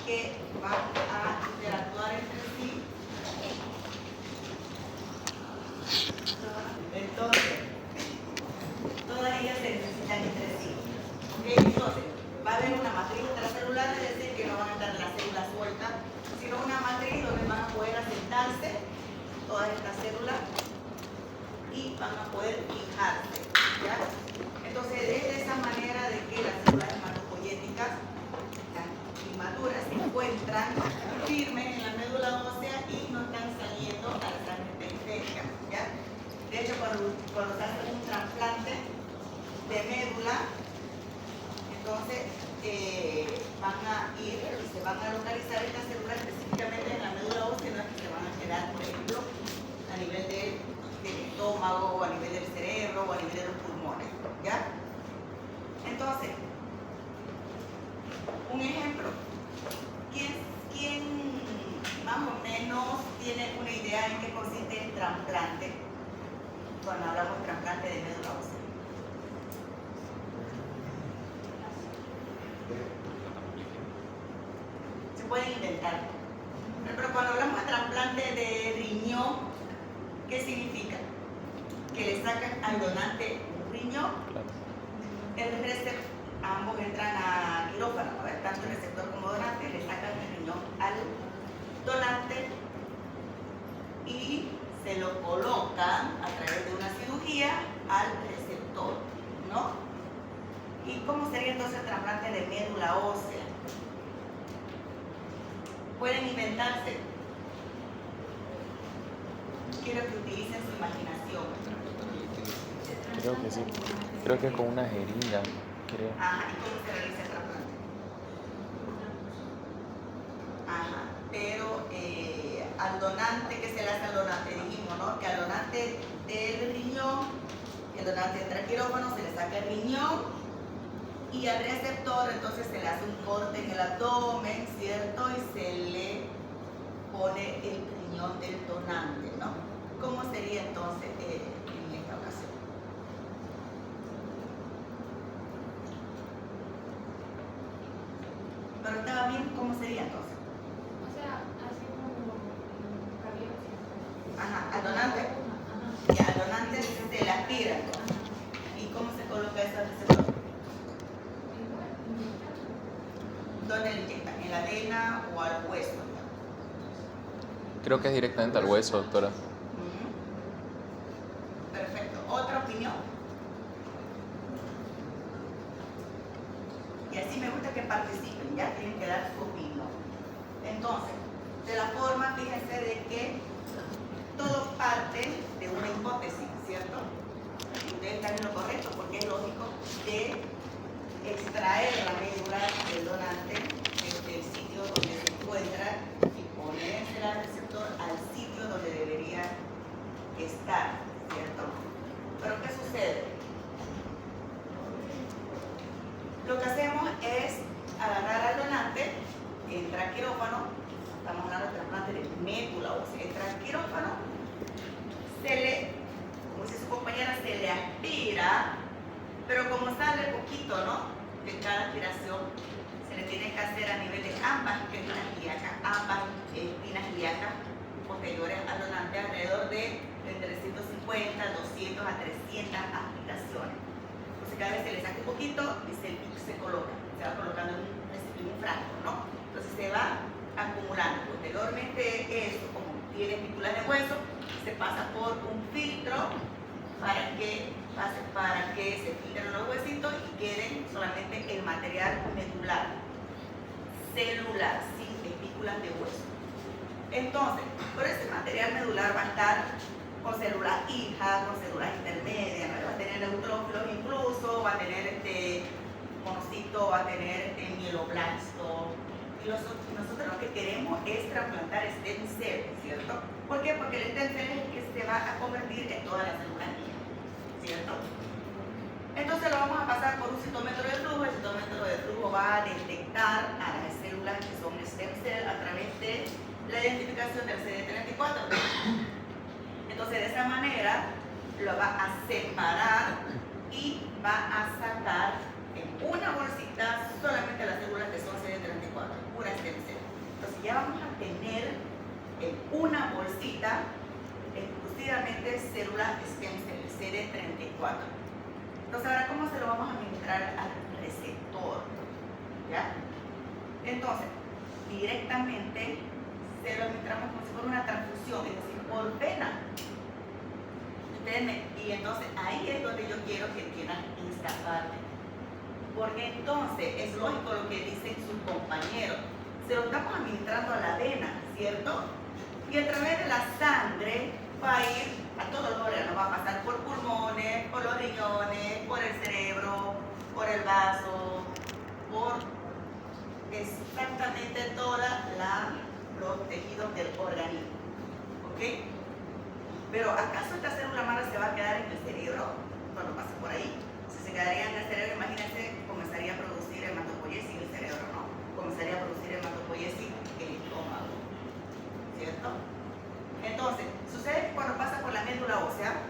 que van a interactuar entre sí. Entonces, todas ellas se necesitan entre sí. ¿Okay? Entonces, va a haber una matriz intracelular, es decir, que no van a estar las células sueltas, sino una matriz donde van a poder asentarse todas estas células y van a poder fijarse. ¿Ya? Entonces, es de esa manera de que las células hematopoyéticas, las inmaduras, se encuentran firmes en la médula ósea y no están saliendo a la sangre periférica. ¿Ya? De hecho, cuando se hace un trasplante de médula, entonces van a ir y se van a localizar estas células específicamente en la médula ósea, no es que se van a quedar, por ejemplo, a nivel del estómago, o a nivel del cerebro, o a nivel de los pulmones. ¿Ya? Entonces, un ejemplo. ¿Quién más o menos tiene una idea en qué consiste el trasplante? Cuando hablamos de trasplante de médula ósea. Se pueden inventar. Pero cuando hablamos de trasplante de riñón, ¿qué significa? Que le sacan al donante un riñón, el receptor, ambos entran a quirófano, ¿no? Tanto el receptor como donante, le sacan el riñón al donante y se lo colocan a través de una cirugía al receptor, ¿no? ¿Y cómo sería entonces el trasplante de médula ósea? Pueden inventarse. Quiero que utilicen su imaginación. Creo que sí. Creo que es con una jeringa, creo. Ajá, ¿y cómo se realiza el trasplante? Ajá, pero al donante, ¿qué se le hace al donante? Dijimos, ¿no? Que al donante del riñón, el donante entra al quirófano, se le saca el riñón y al receptor entonces se le hace un corte en el abdomen, ¿cierto? Y se le pone el riñón del donante, ¿no? ¿Cómo sería entonces en esta ocasión? Pero estaba bien, ¿cómo sería entonces? O sea, así como Ajá, al donante. Y al donante se le aspira. ¿Y cómo se coloca eso al receptor? ¿Dónde le inyectan? ¿En la vena o al hueso? Creo que es directamente al hueso, doctora. Perfecto. ¿Otra opinión? Y así me gusta que participen, ya tienen que dar su opinión. Entonces, de la forma, fíjense de que todo parte de una hipótesis, ¿cierto? Ustedes están en lo correcto porque es lógico de extraer la médula del donante desde el sitio donde se encuentra y ponérsela al receptor al sitio donde debería estar, ¿cierto? Pero ¿qué sucede? Lo que hacemos es agarrar al donante, entra al quirófano, estamos hablando de trasplante de médula ósea, entra al quirófano, se le, como dice su compañera, se le aspira, pero como sale poquito, ¿no? De cada aspiración, se le tiene que hacer a nivel de ambas espinas ilíacas posteriores al donante alrededor de 350, 200 a 300 aspiraciones. Entonces cada vez se le saca un poquito y se coloca, se va colocando en un frasco, ¿no? Entonces se va acumulando. Posteriormente eso, como tiene pículas de hueso, se pasa por un filtro para que se filtren los huesitos y queden solamente el material medular, celular, sin espículas de hueso. Entonces, por ese material medular va a estar con células hijas, con células intermedias, ¿no? Va a tener neutrófilos incluso, va a tener monocito, va a tener mieloblasto. Y nosotros lo que queremos es trasplantar stem cell, ¿cierto? ¿Por qué? Porque el stem cell es el que se va a convertir en todas las células hijas, ¿cierto? Entonces lo vamos a pasar por un citómetro de flujo. El citómetro de flujo va a detectar a las células que son stem cell a través de la identificación del CD34. Entonces de esa manera lo va a separar y va a sacar en una bolsita solamente las células que son CD34, pura stem cell. tener en una bolsita exclusivamente célula stem cell, CD34. Entonces, ahora, ¿cómo se lo vamos a administrar al receptor? ¿Ya? Entonces, directamente se lo administramos como si fuera una transfusión, es decir, por vena. Y entonces ahí es donde yo quiero que entiendan esta parte. Porque entonces es lógico lo que dicen sus compañeros. Se lo estamos administrando a la vena, ¿cierto? Y a través de la sangre va a ir a todos los órganos, va a pasar por pulmones, por los riñones, por el cerebro, por el vaso, por exactamente todos los tejidos del organismo. ¿Ok? Pero ¿acaso esta célula madre se va a quedar en el cerebro cuando pase por ahí? Si se quedaría en el cerebro, imagínense, comenzaría a producir hematopoiesis en el cerebro, ¿no? Comenzaría a producir hematopoiesis en el estómago, ¿cierto? Entonces, sucede que cuando pasa por la médula ósea,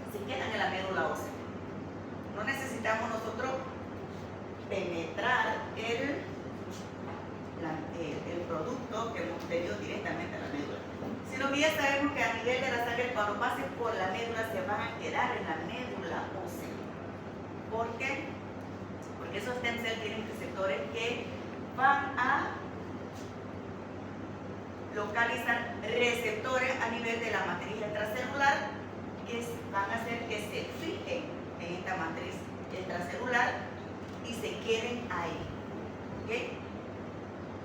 se quedan en la médula ósea. No necesitamos nosotros penetrar el producto que hemos obtenido directamente a la médula, sino que ya sabemos que a nivel de la sangre, cuando pase por la médula, se van a quedar en la médula ósea. ¿Por qué? Porque esos stem cells tienen receptores que van a localizar receptores a nivel de la matriz extracelular que van a hacer que se fijen en esta matriz extracelular y se queden ahí. ¿Ok?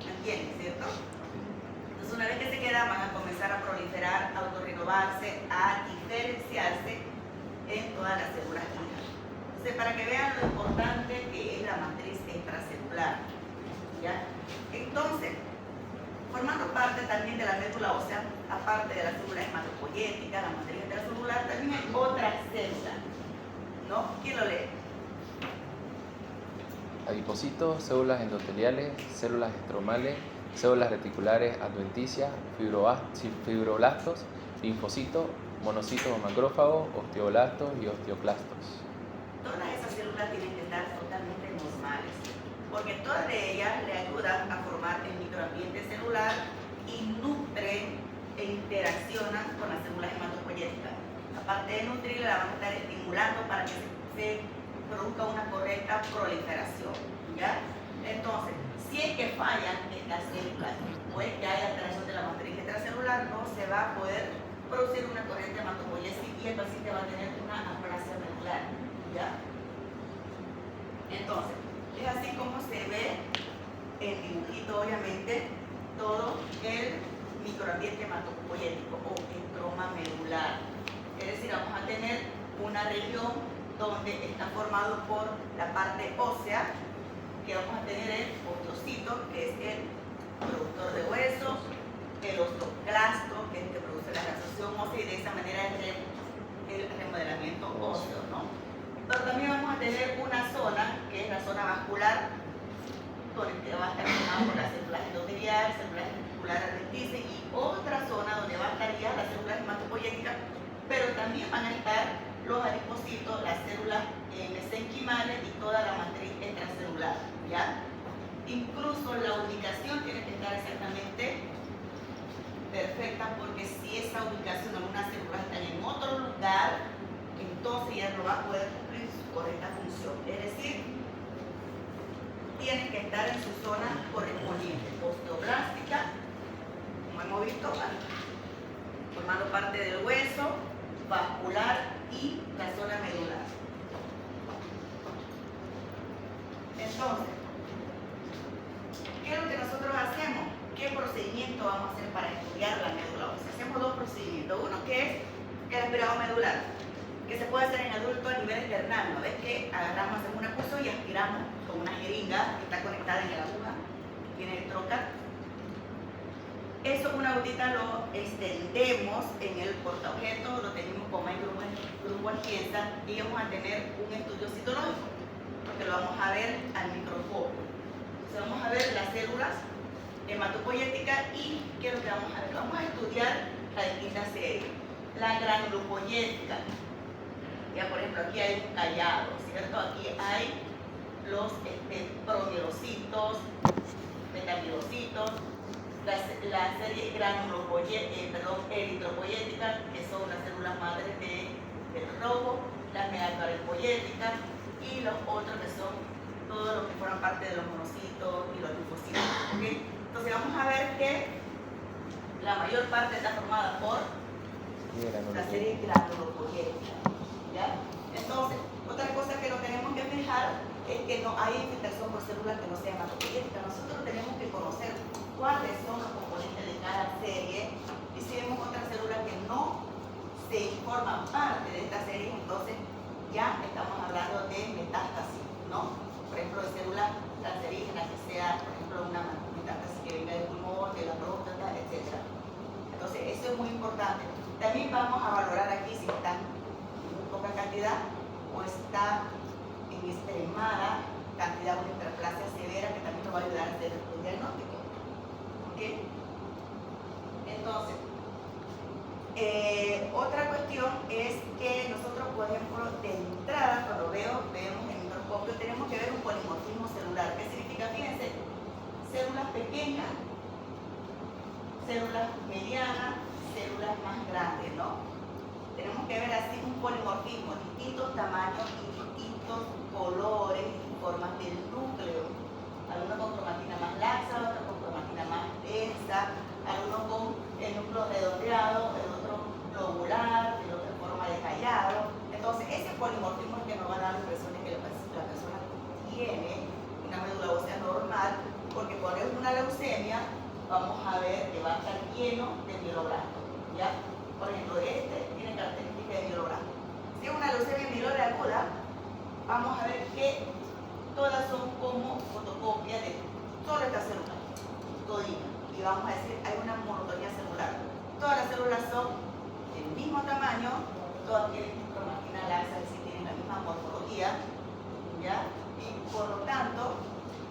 ¿Me entienden, cierto? Entonces, una vez que se quedan, van a comenzar a proliferar, a autorrenovarse, a diferenciarse en todas las células hijas. Entonces, para que vean lo importante que es la matriz extracelular. ¿Ya? Entonces, formando parte también de la médula ósea, aparte de la célula hematopoyética, la matriz extracelular, también hay otras células. ¿No? ¿Quién lo lee? Adipocitos, células endoteliales, células estromales, células reticulares adventicias, fibroblastos, linfocitos, monocitos o macrófagos, osteoblastos y osteoclastos. Todas esas células tienen que estar totalmente normales, porque todas de ellas le ayudan a formar el microambiente celular y nutren e interaccionan con las células hematopoyéticas. Aparte de nutrirla, la van a estar estimulando para que se produzca una correcta proliferación. ¿Ya? Entonces, si es que fallan estas células o es que hay alteración de la matriz extracelular, no se va a poder producir una correcta hematopoiesis y el paciente va a tener una aplasia medular. ¿Ya? Entonces, es así como se ve en dibujito, obviamente, todo el microambiente hematopoyético o estroma medular. Es decir, vamos a tener una región donde está formado por la parte ósea, que vamos a tener el osteocito, que es el productor de huesos, el osteoclasto, que es el que produce la reabsorción ósea, y de esa manera el remodelamiento óseo, ¿no? Pero también vamos a tener una zona, que es la zona vascular, donde va a estar formada por las células endoteliales, células reticulares adventicias, y otra zona donde va a estar ya las células hematopoyéticas, pero también van a estar los adipocitos, las células mesenquimales y toda la matriz extracelular, ¿ya? Incluso la ubicación tiene que estar exactamente perfecta, porque si esa ubicación en una célula está en otro lugar, entonces ya no va a poder cumplir su correcta función. Es decir, tienen que estar en su zona correspondiente, osteoblástica, como hemos visto, formando parte del hueso, vascular y la zona medular. Entonces, ¿qué es lo que nosotros hacemos? ¿Qué procedimiento vamos a hacer para estudiar la médula ósea? Hacemos dos procedimientos. Uno que es el aspirado medular, que se puede hacer en adulto a nivel external. ¿No ves que agarramos, hacemos una curso y aspiramos con una jeringa que está conectada en la aguja, tiene el trocar? Eso, una gotita, lo extendemos en el portaobjetos, lo tenemos como en grupo Alquienza, y vamos a tener un estudio citológico, porque lo vamos a ver al microscopio. Entonces vamos a ver las células hematopoyéticas y ¿qué es lo que vamos a ver? Vamos a estudiar las distintas series. La granulopoyética, ya por ejemplo aquí hay un callado, ¿cierto? Aquí hay los promielocitos, metamielocitos, la serie eritropoyética, que son las células madres del rojo, las megakaryopoyéticas y los otros que son todos los que forman parte de los monocitos y los linfocitos. ¿Okay? Entonces vamos a ver que la mayor parte está formada por la serie granulopoyética. ¿Ya? Entonces, otra cosa que nos tenemos que fijar es que no hay infiltración por células que no sean hematopoyéticas. Nosotros tenemos que conocer cuáles son los componentes de cada serie, y si vemos otras células que no se forman parte de esta serie, entonces ya estamos hablando de metástasis, ¿no? Por ejemplo, de células cancerígenas, que sea, por ejemplo, una metástasis que venga del pulmón, de la próstata, etc. Entonces, eso es muy importante. También vamos a valorar aquí si están en muy poca cantidad o está en extremada cantidad, una hiperplasia severa, que también nos va a ayudar a hacer el diagnóstico. ¿Ok? Entonces, otra cuestión es que nosotros, por ejemplo, de entrada, cuando vemos en microscopio, tenemos que ver un polimorfismo celular. ¿Qué significa? Fíjense, células pequeñas, células medianas, células más grandes, ¿no? Tenemos que ver así un polimorfismo, distintos tamaños y distintos colores y formas del núcleo. Algunos con cromatina más laxa, otros con cromatina más densa, algunos con el núcleo redondeado, el otro globular, el otro en forma de callado. Entonces, ese polimorfismo es que nos va a dar la impresión de que la persona tiene una médula ósea normal, porque cuando es una leucemia, vamos a ver que va a estar lleno de mieloblastos, ¿ya? Por ejemplo, este tiene características de mieloblastos. Si es una leucemia mieloide aguda, vamos a ver que todas son como fotocopia de toda esta célula, todita. Y vamos a decir, hay una monotonía celular. Todas las células son del mismo tamaño, todas tienen cromatina laxa, es decir, tienen la misma morfología, ¿ya? Y por lo tanto,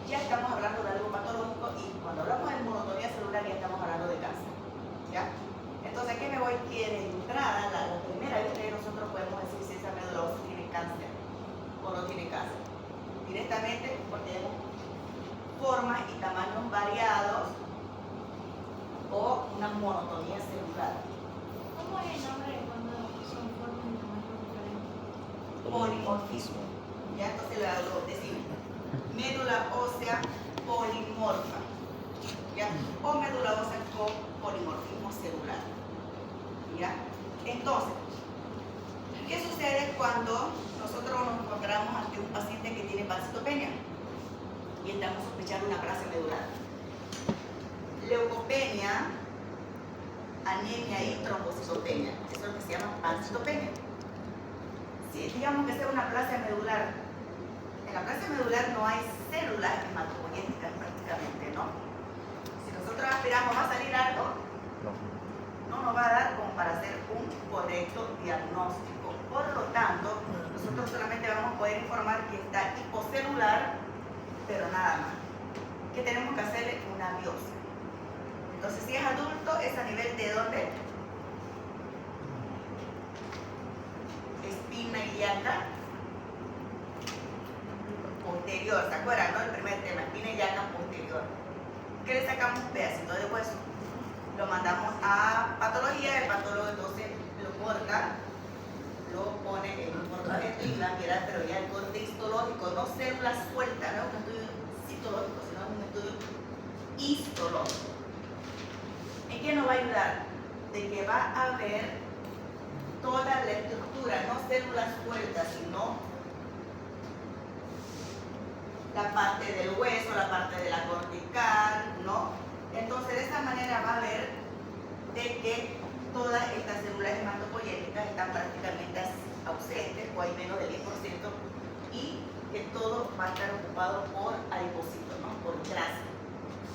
ya estamos hablando de algo patológico, y cuando hablamos de monotonía celular ya estamos hablando de cáncer, ¿ya? Entonces, ¿qué me voy? Que de entrada, la primera vez que nosotros podemos decir si esa médula ósea tiene cáncer o no tiene cáncer. Directamente porque tenemos formas y tamaños variados o una monotonía celular. ¿Cómo es el nombre cuando son formas y tamaños diferentes? Polimorfismo. Ya entonces lo decimos. Médula ósea polimorfa. ¿Ya? O médula ósea con polimorfismo celular. ¿Ya? Entonces, ¿qué sucede cuando nosotros nos encontramos ante un paciente que tiene pancitopenia y estamos sospechando una aplasia medular? Leucopenia, anemia y trombocitopenia. Eso es lo que se llama pancitopenia. Si digamos que sea una aplasia medular, en la aplasia medular no hay células hematopoyéticas prácticamente, ¿no? Si nosotros aspiramos, ¿va a salir algo? No nos va a dar como para hacer un correcto diagnóstico. Por lo tanto, nosotros solamente vamos a poder informar que está hipocelular, pero nada más. ¿Qué tenemos que hacerle? Una biopsia. Entonces, si es adulto, es a nivel de ¿dónde? Espina ilíaca posterior. ¿Se acuerdan, no? El primer tema, espina ilíaca posterior. ¿Qué le sacamos? Un pedacito de hueso. Lo mandamos a patología, el patólogo entonces lo corta, lo pone en un portafolio y va a mirar, pero ya el corte histológico, no células sueltas, no es un estudio citológico, sino un estudio histológico. ¿En qué nos va a ayudar? De que va a haber toda la estructura, no células sueltas, sino la parte del hueso, la parte de la cortical, ¿no? Entonces, de esa manera va a ver de que todas estas células hematopoyéticas están prácticamente ausentes o hay menos del 10%, y que todo va a estar ocupado por adipocitos, ¿no? Por grasa.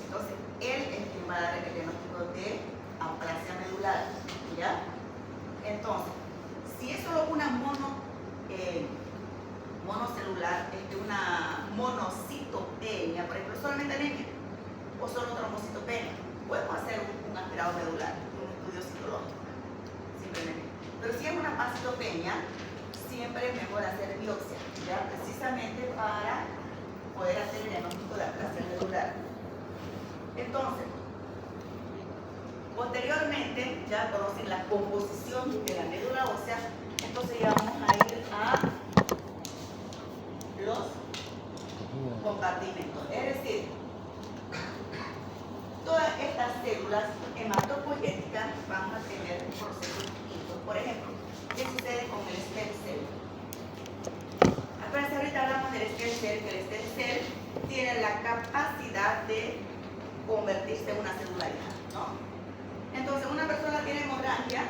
Entonces, él es quien va a dar el diagnóstico de aplasia medular, ¿ya? Entonces, si es solo una monocelular, una monocitopenia, por ejemplo, solamente anemia, o solo trombocitopenia, podemos hacer un aspirado medular, un estudio citológico, simplemente. Pero si es una pancitopenia, siempre es mejor hacer biopsia, ¿ya? Precisamente para poder hacer el diagnóstico de aplasia medular. Entonces, Posteriormente, ya conocen la composición de la médula ósea, entonces ya vamos a ir a los compartimentos. Es decir, todas estas células hematopoyéticas van a tener procesos distintos. Por ejemplo, ¿qué sucede con el stem cell? Acuérdense, ahorita hablamos del stem cell, que el stem cell tiene la capacidad de convertirse en una célula hija, ¿no? Entonces, una persona tiene hemorragia,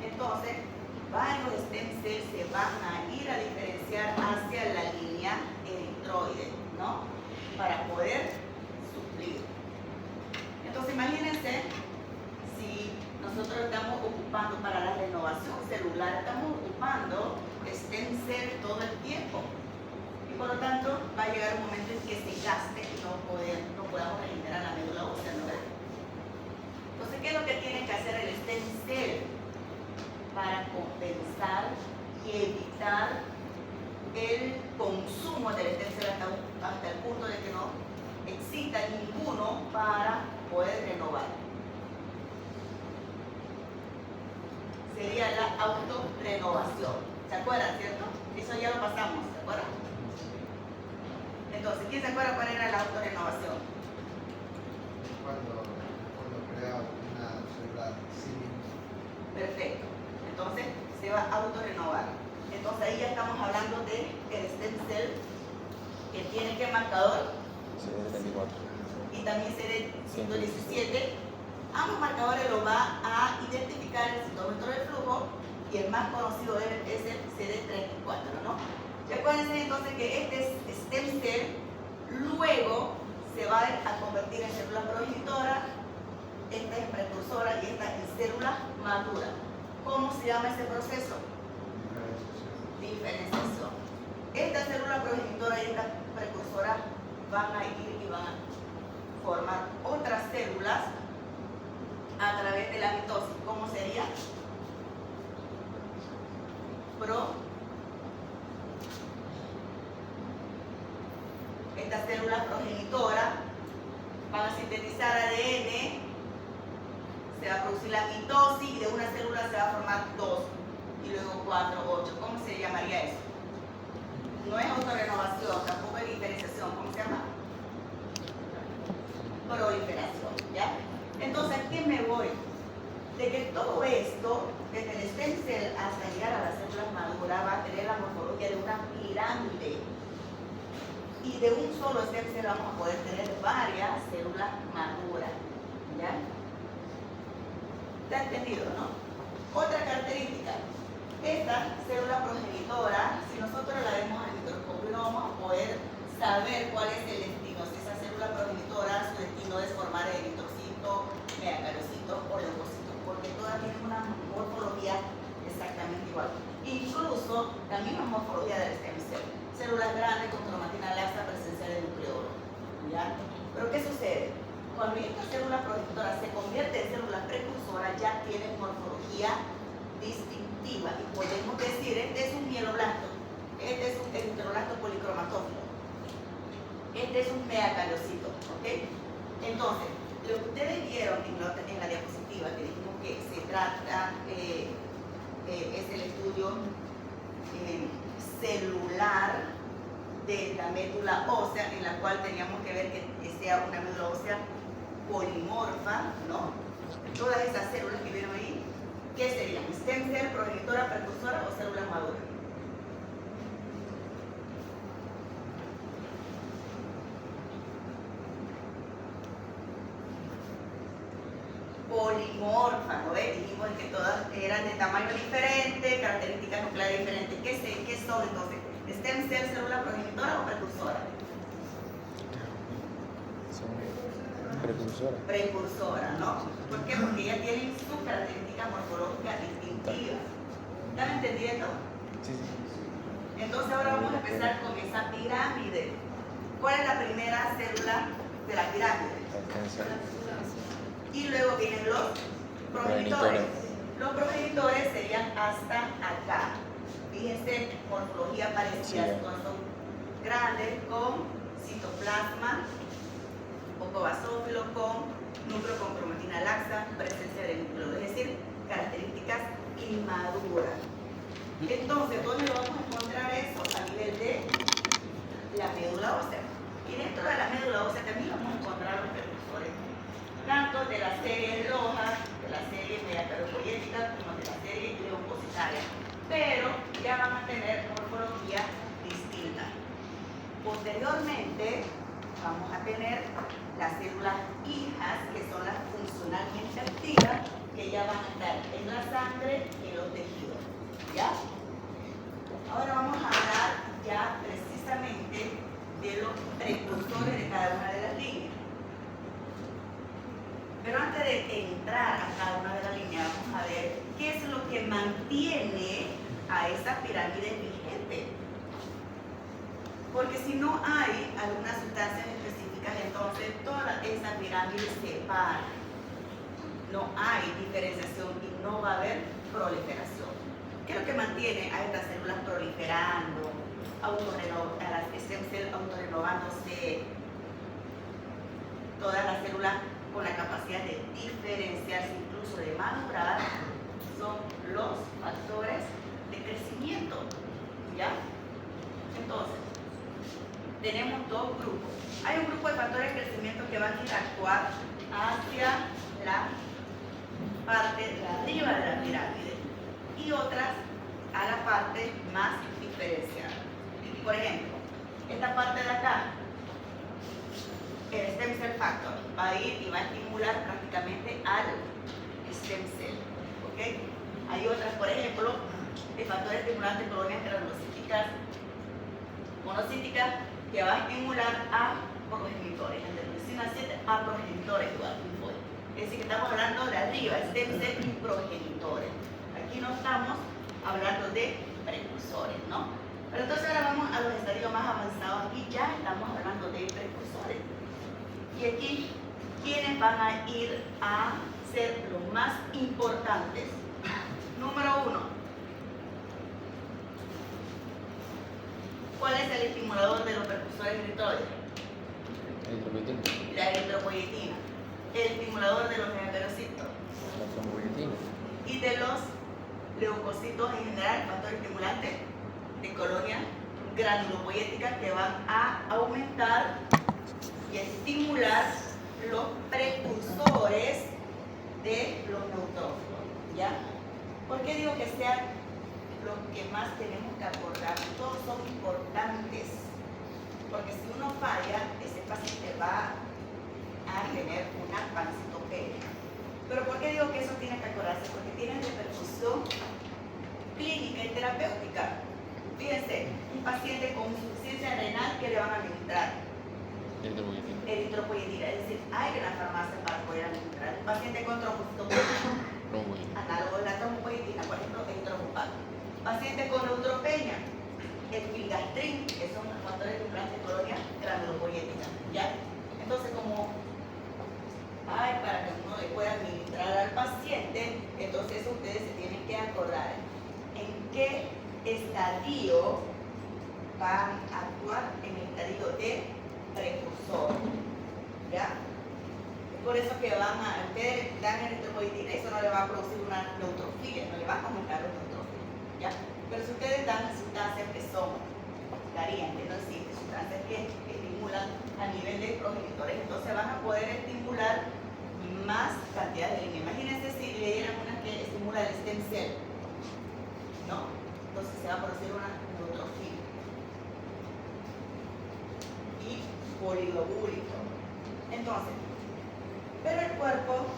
entonces varios stem cells se van a ir a diferenciar hacia la línea eritroide, ¿no? Para poder suplir. Entonces, imagínense si nosotros estamos ocupando para la renovación celular, estamos ocupando stem cell todo el tiempo. Y por lo tanto, va a llegar un momento en que se gaste y no podamos regenerar la médula ósea, ¿no? Entonces, ¿qué es lo que tiene que hacer el stem cell para compensar y evitar el consumo del stem cell hasta el punto de que no exista ninguno para poder renovar? Sería la autorrenovación. ¿Se acuerdan, cierto? Eso ya lo pasamos, ¿se acuerdan? Entonces, ¿quién se acuerda cuál era la autorrenovación? Cuando crea una célula civil. Perfecto. Entonces se va a autorrenovar. Entonces ahí ya estamos hablando de el stem cell que tiene que marcador CD34. y también CD117. Ambos marcadores lo va a identificar el citómetro del flujo y el más conocido es el CD34, ¿no? Y acuérdense entonces que este stem cell luego se va a convertir en célula progenitora, esta es precursora y esta en célula madura. ¿Cómo se llama ese proceso? Diferenciación. Esta célula progenitora y esta precursora van a ir y van a formar otras células a través de la mitosis. ¿Cómo sería? Estas células progenitoras van a sintetizar ADN, se va a producir la mitosis y de una célula se va a formar 2 y luego 4, 8. ¿Cómo se llamaría eso? No es autorrenovación, tampoco es diferenciación. ¿Cómo se llama? Proliferación, ¿ya? Entonces, ¿a qué me voy? De que todo esto, desde el stem cell hasta llegar a las células maduras, va a tener la morfología de una pirámide. Y de un solo stem cell vamos a poder tener varias células maduras, ¿ya? ¿Está entendido, no? Otra característica, esta célula progenitora, si nosotros la vemos al microscopio, no vamos a poder saber cuál es el destino. Si esa célula progenitora, su destino es formar eritrocito, megacariocito o leucocito, porque todas tienen una morfología exactamente igual. Incluso la misma morfología del stem cell. Células grandes con cromatina laxa, presencia de nucleolo, ¿ya? Pero ¿qué sucede? Cuando esta célula progenitora se convierte en célula precursora, ya tiene morfología distintiva y podemos decir, este es un mieloblasto, este es un eritroblasto policromatófilo, este es un megacariocito, ¿ok? Entonces, lo que ustedes vieron en la diapositiva, que dijimos que se trata, es el estudio celular de la médula ósea, en la cual teníamos que ver que sea una médula ósea polimorfa, ¿no? Todas esas células que vieron ahí, ¿qué serían? Stem cell, progenitora, precursora o células maduras. Polimorfa, ¿no ves? Dijimos que todas eran de tamaño diferente, características nucleares diferentes. ¿Qué son entonces? ¿Stem cell, célula progenitora o precursora? Precursora. Precursora, ¿no? ¿Por qué? Porque ya tienen sus características morfológicas distintivas. ¿Están entendiendo? Sí, sí. Entonces ahora vamos a empezar con esa pirámide. ¿Cuál es la primera célula de la pirámide? Y luego vienen los progenitores. Los progenitores serían hasta acá. Fíjense, morfología parecida, Sí. son grandes con citoplasma, un poco basófilo con núcleo con cromatina laxa, presencia de núcleo, es decir, características inmaduras. Entonces, ¿dónde lo vamos a encontrar eso? A nivel de la médula ósea. Y dentro de la médula ósea también vamos a encontrar los precursores, tanto de la serie roja, de la serie megacaropoyética, como de la serie leucocitaria. Pero ya van a tener morfología distinta. Posteriormente, vamos a tener las células hijas, que son las funcionalmente activas, que ya van a estar en la sangre y en los tejidos. ¿Ya? Ahora vamos a hablar ya precisamente de los precursores de cada una de las líneas. Pero antes de entrar a cada una de las líneas, vamos a ver qué es lo que mantiene a esa pirámide vigente. Porque si no hay algunas sustancias específicas, entonces toda esa pirámide se para. No hay diferenciación y no va a haber proliferación. ¿Qué es lo que mantiene a estas células proliferando, a las stem cells autorrenovándose? Todas las células con la capacidad de diferenciarse, incluso de madurar, son los factores de crecimiento. ¿Ya? Entonces, tenemos dos grupos. Hay un grupo de factores de crecimiento que van a ir a actuar hacia la parte de arriba de la pirámide y otras a la parte más diferenciada. Por ejemplo, esta parte de acá, el stem cell factor va a ir y va a estimular prácticamente al stem cell. ¿Okay? Hay otras, por ejemplo, de factores estimulantes de colonias granulocíticas, monocíticas, que va a estimular a progenitores, interleucina 7 a progenitores igual. Es decir, que estamos hablando de arriba, stem cell y progenitores. Aquí no estamos hablando de precursores, ¿no? Pero entonces ahora vamos a los estadios más avanzados. Aquí ya estamos hablando de precursores. Y aquí, ¿quiénes van a ir a ser los más importantes? Número 1. ¿Cuál es el estimulador de los precursores eritroides? La eritropoyetina. El estimulador de los megacarocitos. La tromboyetina. Y de los leucocitos en general, factor estimulante de colonia granulopoyética, que van a aumentar y estimular los precursores de los neutrófilos. ¿Ya? ¿Por qué digo que sean los que más tenemos que abordar? Todos son importantes, porque si uno falla, ese paciente va a tener una pancitopenia. ¿Pero por qué digo que eso tiene que acordarse? Porque tienen repercusión clínica y terapéutica. Fíjense, un paciente con insuficiencia renal, ¿qué le van a administrar? Eritropoyetina, es decir, hay en la farmacia para poder administrar. Un paciente con trombocitopenia, análogo de la trombopoyetina, por ejemplo, eritropopato. Paciente con neutropenia, el filgastrin, que son los factores de implante de colonia granulopoyética. ¿Ya? Entonces, como hay para que uno le pueda administrar al paciente, entonces ustedes se tienen que acordar en qué estadio van a actuar, en el estadio de precursor. ¿Ya? Por eso que ustedes dan eritropoyetina, eso no le va a producir una neutrofilia, no le va a aumentar los neutrófilos. ¿Ya? Pero si ustedes dan sustancias que son variantes, no existen sustancias que estimulan a nivel de progenitores, entonces van a poder estimular más cantidad de líneas. Imagínense si le dieran una que estimula el stem cell, ¿no? Entonces se va a producir una neutrofilia y poliglobúlico. Entonces, pero el cuerpo,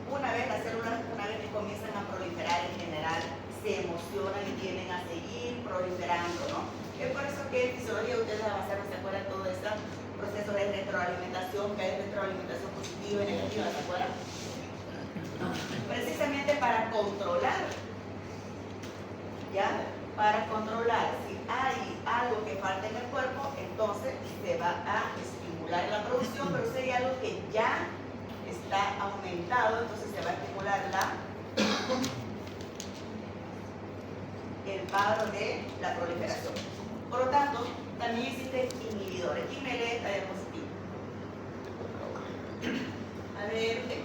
una vez las células, una vez que comienzan a proliferar en general, se emocionan y tienden a seguir proliferando, ¿no? Es por eso que en fisiología ustedes avanzaron, ¿se acuerdan? Todo ese proceso de retroalimentación, que hay retroalimentación positiva y negativa, ¿se acuerdan? Precisamente para controlar, ¿ya? Para controlar, si hay algo que falta en el cuerpo, entonces se va a estimular la producción, pero si hay algo que ya está aumentado, entonces se va a estimular el paro de la proliferación. Por lo tanto, también existen inhibidores. ¿Quién me lee esta diapositiva? A ver, usted.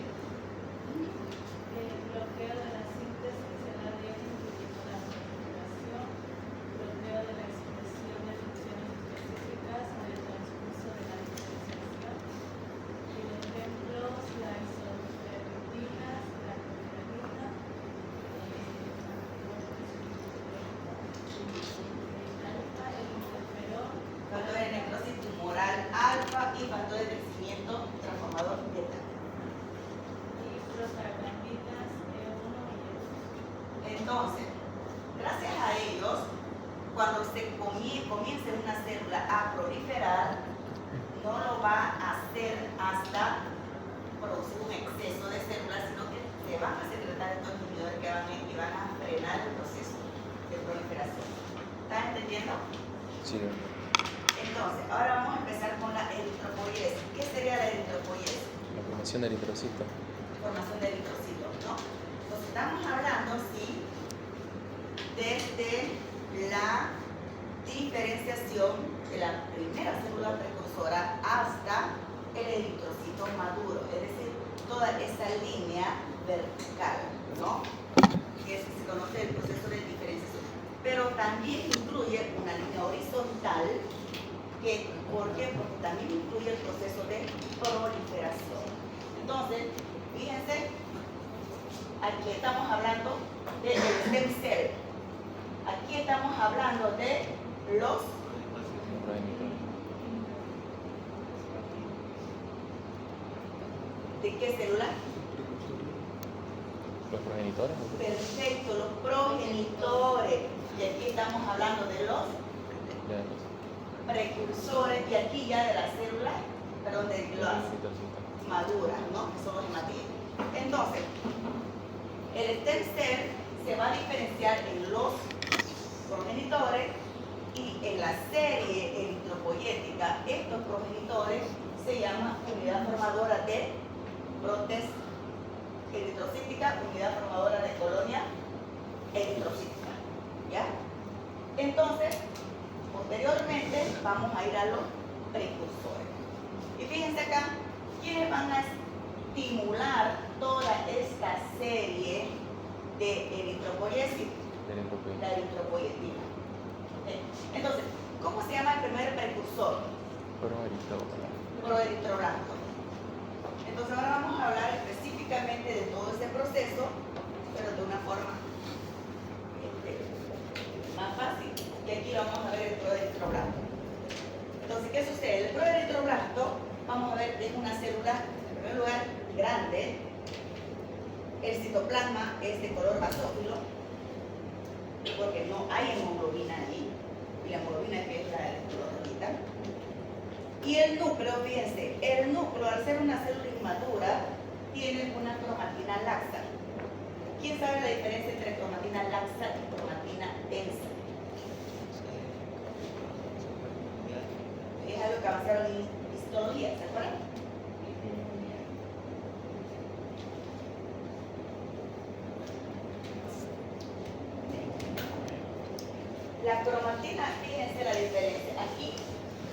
Entonces, gracias a ellos, cuando se comience una célula a proliferar, no lo va a hacer hasta producir un exceso de células, sino que se van a secretar estos inhibidores que van a frenar el proceso de proliferación. ¿Estás entendiendo? Sí. Entonces, ahora vamos a empezar con la eritropoiesis. ¿Qué sería la eritropoiesis? La formación de eritrocitos. Formación de eritrocitos, ¿no? Entonces, estamos hablando, sí, desde la diferenciación de la primera célula precursora hasta el eritrocito maduro, es decir, toda esa línea vertical, ¿no? Que se conoce el proceso de diferenciación. Pero también incluye una línea horizontal, ¿por qué? Porque también incluye el proceso de proliferación. Entonces, fíjense, aquí estamos hablando del stem cell. Aquí estamos hablando de los ¿de qué célula? ¿Los progenitores? Perfecto, los progenitores. Y aquí estamos hablando de los precursores y aquí ya de las células, perdón, de las maduras, ¿no? Que son los hematígenos. Entonces, el stem cell se va a diferenciar en los progenitores y en la serie eritropoyética, estos progenitores se llaman unidad formadora de brotes eritrocítica, unidad formadora de colonia eritrocítica, ¿ya? Entonces, posteriormente vamos a ir a los precursores. Y fíjense acá, ¿quiénes van a estimular toda esta serie de eritropoiesis? La eritropoietina. ¿Okay? Entonces, ¿cómo se llama el primer precursor? Proeritroblasto. Entonces ahora vamos a hablar específicamente de todo ese proceso, pero de una forma más fácil. Y aquí lo vamos a ver el proeritroblasto. Entonces, ¿qué sucede? El proeritroblasto, vamos a ver, es una célula, en primer lugar, grande. El citoplasma es de color basófilo, porque no hay hemoglobina ahí, y la hemoglobina que es la color rojita. Y el núcleo, fíjense, el núcleo al ser una célula inmadura tiene una cromatina laxa. ¿Quién sabe la diferencia entre cromatina laxa y cromatina densa? Es algo que avanzaron en histología, ¿se acuerdan? La cromatina, fíjense la diferencia. Aquí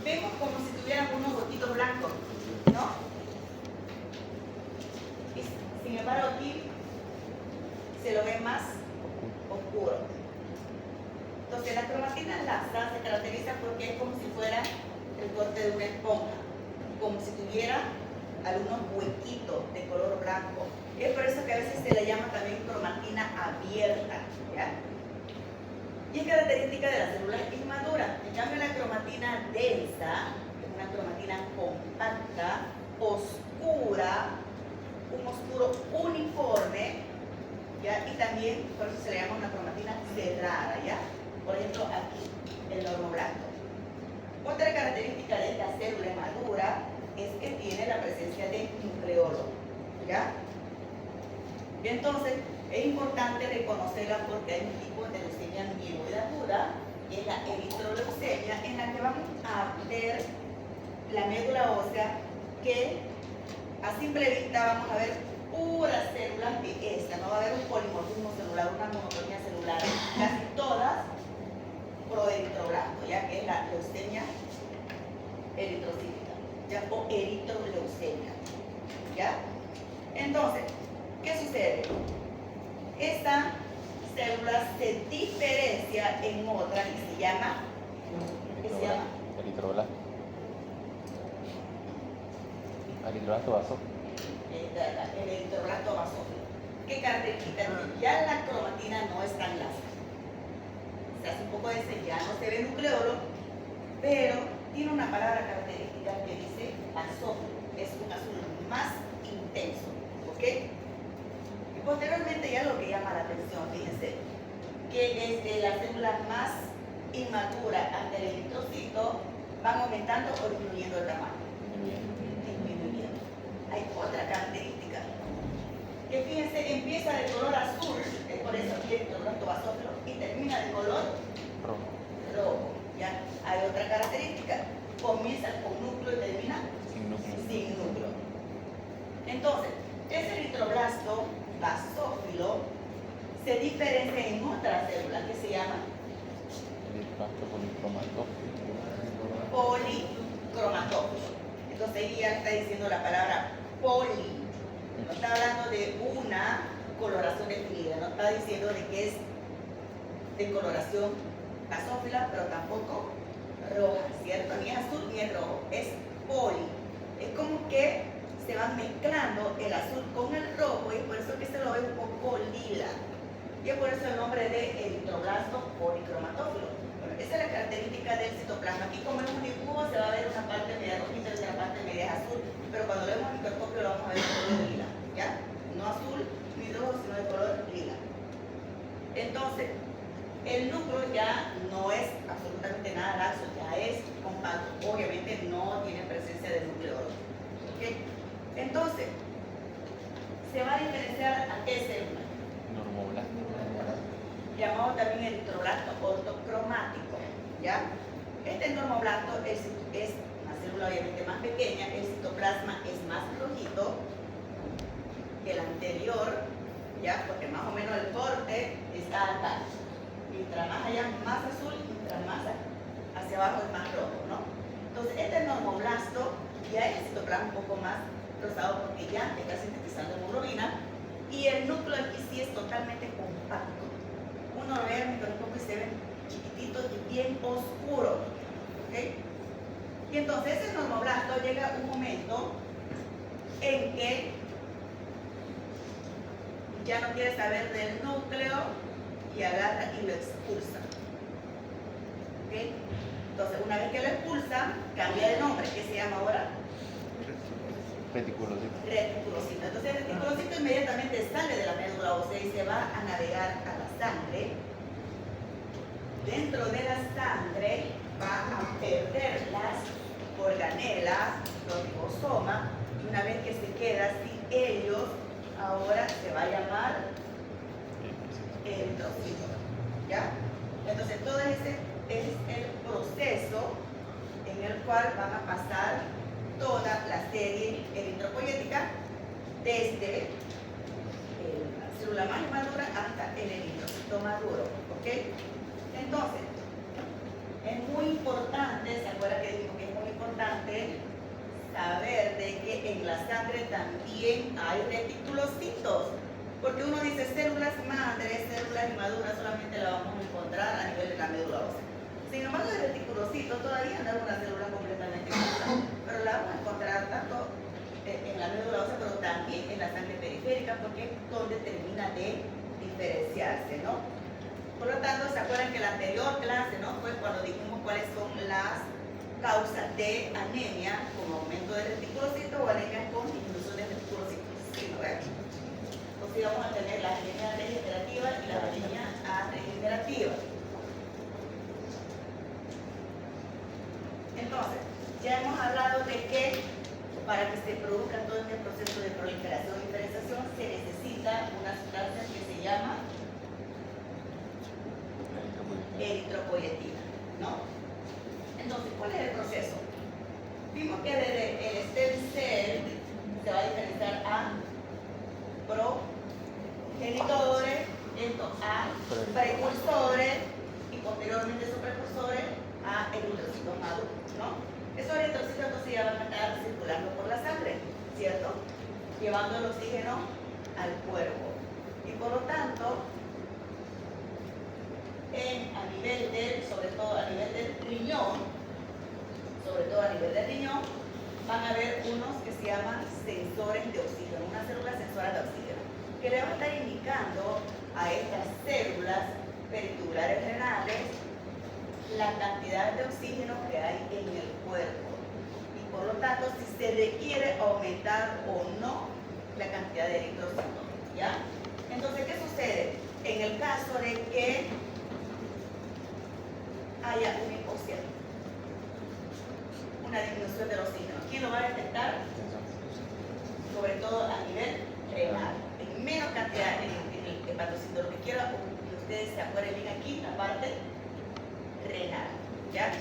vemos como si tuvieran unos gotitos blancos, ¿no? Y, sin embargo, aquí se lo ve más oscuro. Entonces, la cromatina laxa se caracteriza porque es como si fuera el corte de una esponja, como si tuviera algunos huequitos de color blanco. Es por eso que a veces se le llama también cromatina abierta, ¿ya? Y es característica de las células inmaduras. En cambio, la cromatina densa es una cromatina compacta, oscura, un oscuro uniforme, ¿ya? Y también, por eso se le llama una cromatina cerrada, ¿ya? Por ejemplo, aquí, el normoblasto. Otra característica de esta célula madura es que tiene la presencia de nucleolo, ¿ya? Y entonces, es importante reconocerla porque hay un tipo de leucemia mieloide aguda, que es la eritroleucemia, en la que vamos a ver la médula ósea que a simple vista vamos a ver puras células de esta, no va a haber un polimorfismo celular, una monotonía celular, casi todas proeritroblasto, ya que es la leucemia eritrocítica, ¿ya? O eritroleucemia, ¿ya? Entonces, ¿qué sucede? Esta célula se diferencia en otra que se llama, ¿qué se llama? Eritroblasto. Eritroblasto basófilo. El eritroblasto basófilo. ¿Qué característica tiene? Ya la cromatina no es tan laxa. Se hace un poco de ya no se ve nucleolo, pero tiene una palabra característica que dice basófilo. Es un azul más intenso, ¿ok? Posteriormente ya lo que llama la atención, fíjense, que desde las células más inmaduras hasta el eritrocito van aumentando o disminuyendo el tamaño. Disminuyendo. Hay otra característica que fíjense, empieza de color azul, es por eso aquí el eritroblasto basófilo, y termina de color rojo. ¿Ya? Hay otra característica, comienza con núcleo y termina Sin núcleo. sin núcleo. Entonces, ese eritroblasto basófilo se diferencia en otra célula que se llama Eritroblasto policromatófilo. policromatófilo. Entonces ahí ya está diciendo la palabra poli. No está hablando de una coloración definida, no está diciendo de que es de coloración basófila, pero tampoco roja, ¿cierto? Ni es azul ni es rojo, es poli. Es como que se van mezclando el azul con el rojo y por eso que se lo ve un poco lila. Y es por eso el nombre de eritroblasto policromatófilo. Bueno, esa es la característica del citoplasma. Aquí como es un dibujo se va a ver una parte media rojita y otra parte media azul, pero cuando lo vemos en microscopio lo vamos a ver de color lila, ¿ya? No azul ni rojo, sino de color lila. Entonces, el núcleo ya no es absolutamente nada laxo, ya es compacto. Obviamente no tiene presencia de nucleólogo. ¿Okay? Entonces, se va a diferenciar a qué célula. Normoblasto. Llamado también eritroblasto ortocromático. ¿Ya? Este normoblasto es una célula obviamente más pequeña, el citoplasma es más rojito que el anterior, ¿ya? Porque más o menos el corte está acá. Mientras más allá más azul, mientras más hacia abajo es más rojo, ¿no? Entonces este normoblasto ya es el citoplasma un poco más rosado porque ya está sintetizando hemoglobina y el núcleo aquí sí es totalmente compacto. Uno lo ve en el microscopio y se ve chiquitito y bien oscuro, ¿ok? Y entonces ese normoblasto llega un momento en que ya no quiere saber del núcleo y agarra y lo expulsa. ¿Okay? Entonces, una vez que lo expulsa, cambia de nombre, que se llama ahora Reticulocito. reticulocito. Entonces, el reticulocito inmediatamente sale de la médula ósea y se va a navegar a la sangre. Dentro de la sangre va a perder las organelas, los ribosomas, y una vez que se queda sin ellos, ahora se va a llamar eritrocito, ¿ya? Entonces todo ese es el proceso en el cual van a pasar toda la serie eritropoyética desde la célula más inmadura hasta el eritrocito maduro, ¿ok? Entonces, es muy importante, ¿se acuerdan que digo que es muy importante saber de que en la sangre también hay reticulocitos? Porque uno dice células madres, células inmaduras, solamente la vamos a encontrar a nivel de la médula ósea. Sin embargo, el reticulocito todavía no es una célula completamente madura, pero la vamos a encontrar tanto en la médula ósea, pero también en la sangre periférica, porque es donde termina de diferenciarse, ¿no? Por lo tanto, ¿se acuerdan que la anterior clase, ¿no? Fue cuando dijimos cuáles son las causas de anemia con aumento de reticulocito o anemia con disminución de reticulocito? Sí, ¿no? Entonces vamos a tener la anemia degenerativa y la anemia regenerativa. Entonces, ya hemos hablado de que para que se produzca todo este proceso de proliferación y diferenciación se necesita una sustancia que se llama eritropoyetina, ¿no? Entonces, ¿cuál es el proceso? Vimos que desde el stem cell se va a diferenciar a progenitores, a precursores y posteriormente esos precursores a eritrocitos maduros, ¿no? Esos eritrocitos entonces ya van a estar circulando por la sangre, ¿cierto? Llevando el oxígeno al cuerpo. Y por lo tanto, a nivel del, sobre todo a nivel del riñón, van a haber unos que se llaman sensores de oxígeno, una célula sensora de oxígeno, que le van a estar indicando a estas células pertubulares renales la cantidad de oxígeno que hay en el cuerpo. Y por lo tanto, si se requiere aumentar o no la cantidad de eritrocitos, ¿ya? Entonces, ¿qué sucede? en el caso de que haya una hipoxia, una disminución del oxígeno. ¿Quién lo va a detectar? Sobre todo a nivel renal, en menos cantidad en el hepatocito. Lo que quiero que ustedes se acuerden bien aquí, la parte renal, ¿ya?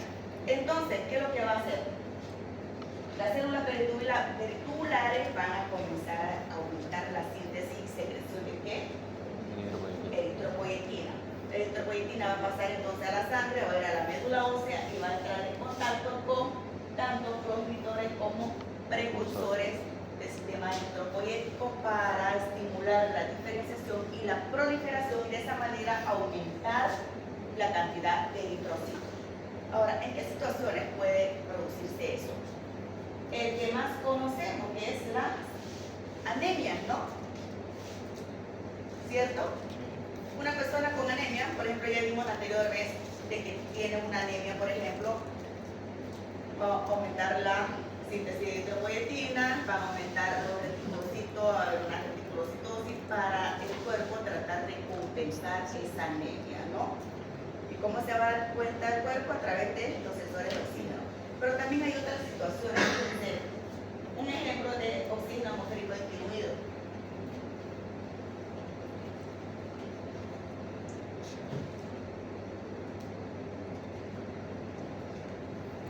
Entonces, ¿qué es lo que va a hacer? Las células pertubulares van a comenzar a aumentar la síntesis y secreción de ¿qué? Eritropoyetina. La eritropoyetina va a pasar entonces a la sangre, va a ir a la médula ósea y va a entrar en contacto con tanto transmisores como precursores del sistema eritropoyético para estimular la diferenciación y la proliferación y de esa manera aumentar la cantidad de eritrocitos. Ahora, ¿en qué situaciones puede producirse eso? El que más conocemos, que es la anemia, ¿no? ¿Cierto? Una persona con anemia, por ejemplo, ya vimos la anterior vez de que tiene una anemia, por ejemplo, va a aumentar la síntesis de eritropoyetina, va a aumentar los reticulocitos, va a haber una reticulocitosis para el cuerpo tratar de compensar esa anemia, ¿no? ¿Y cómo se va a dar cuenta el cuerpo? A través de los sensores de oxígeno. Pero también hay otras situaciones. Un ejemplo de oxígeno atmosférico disminuido.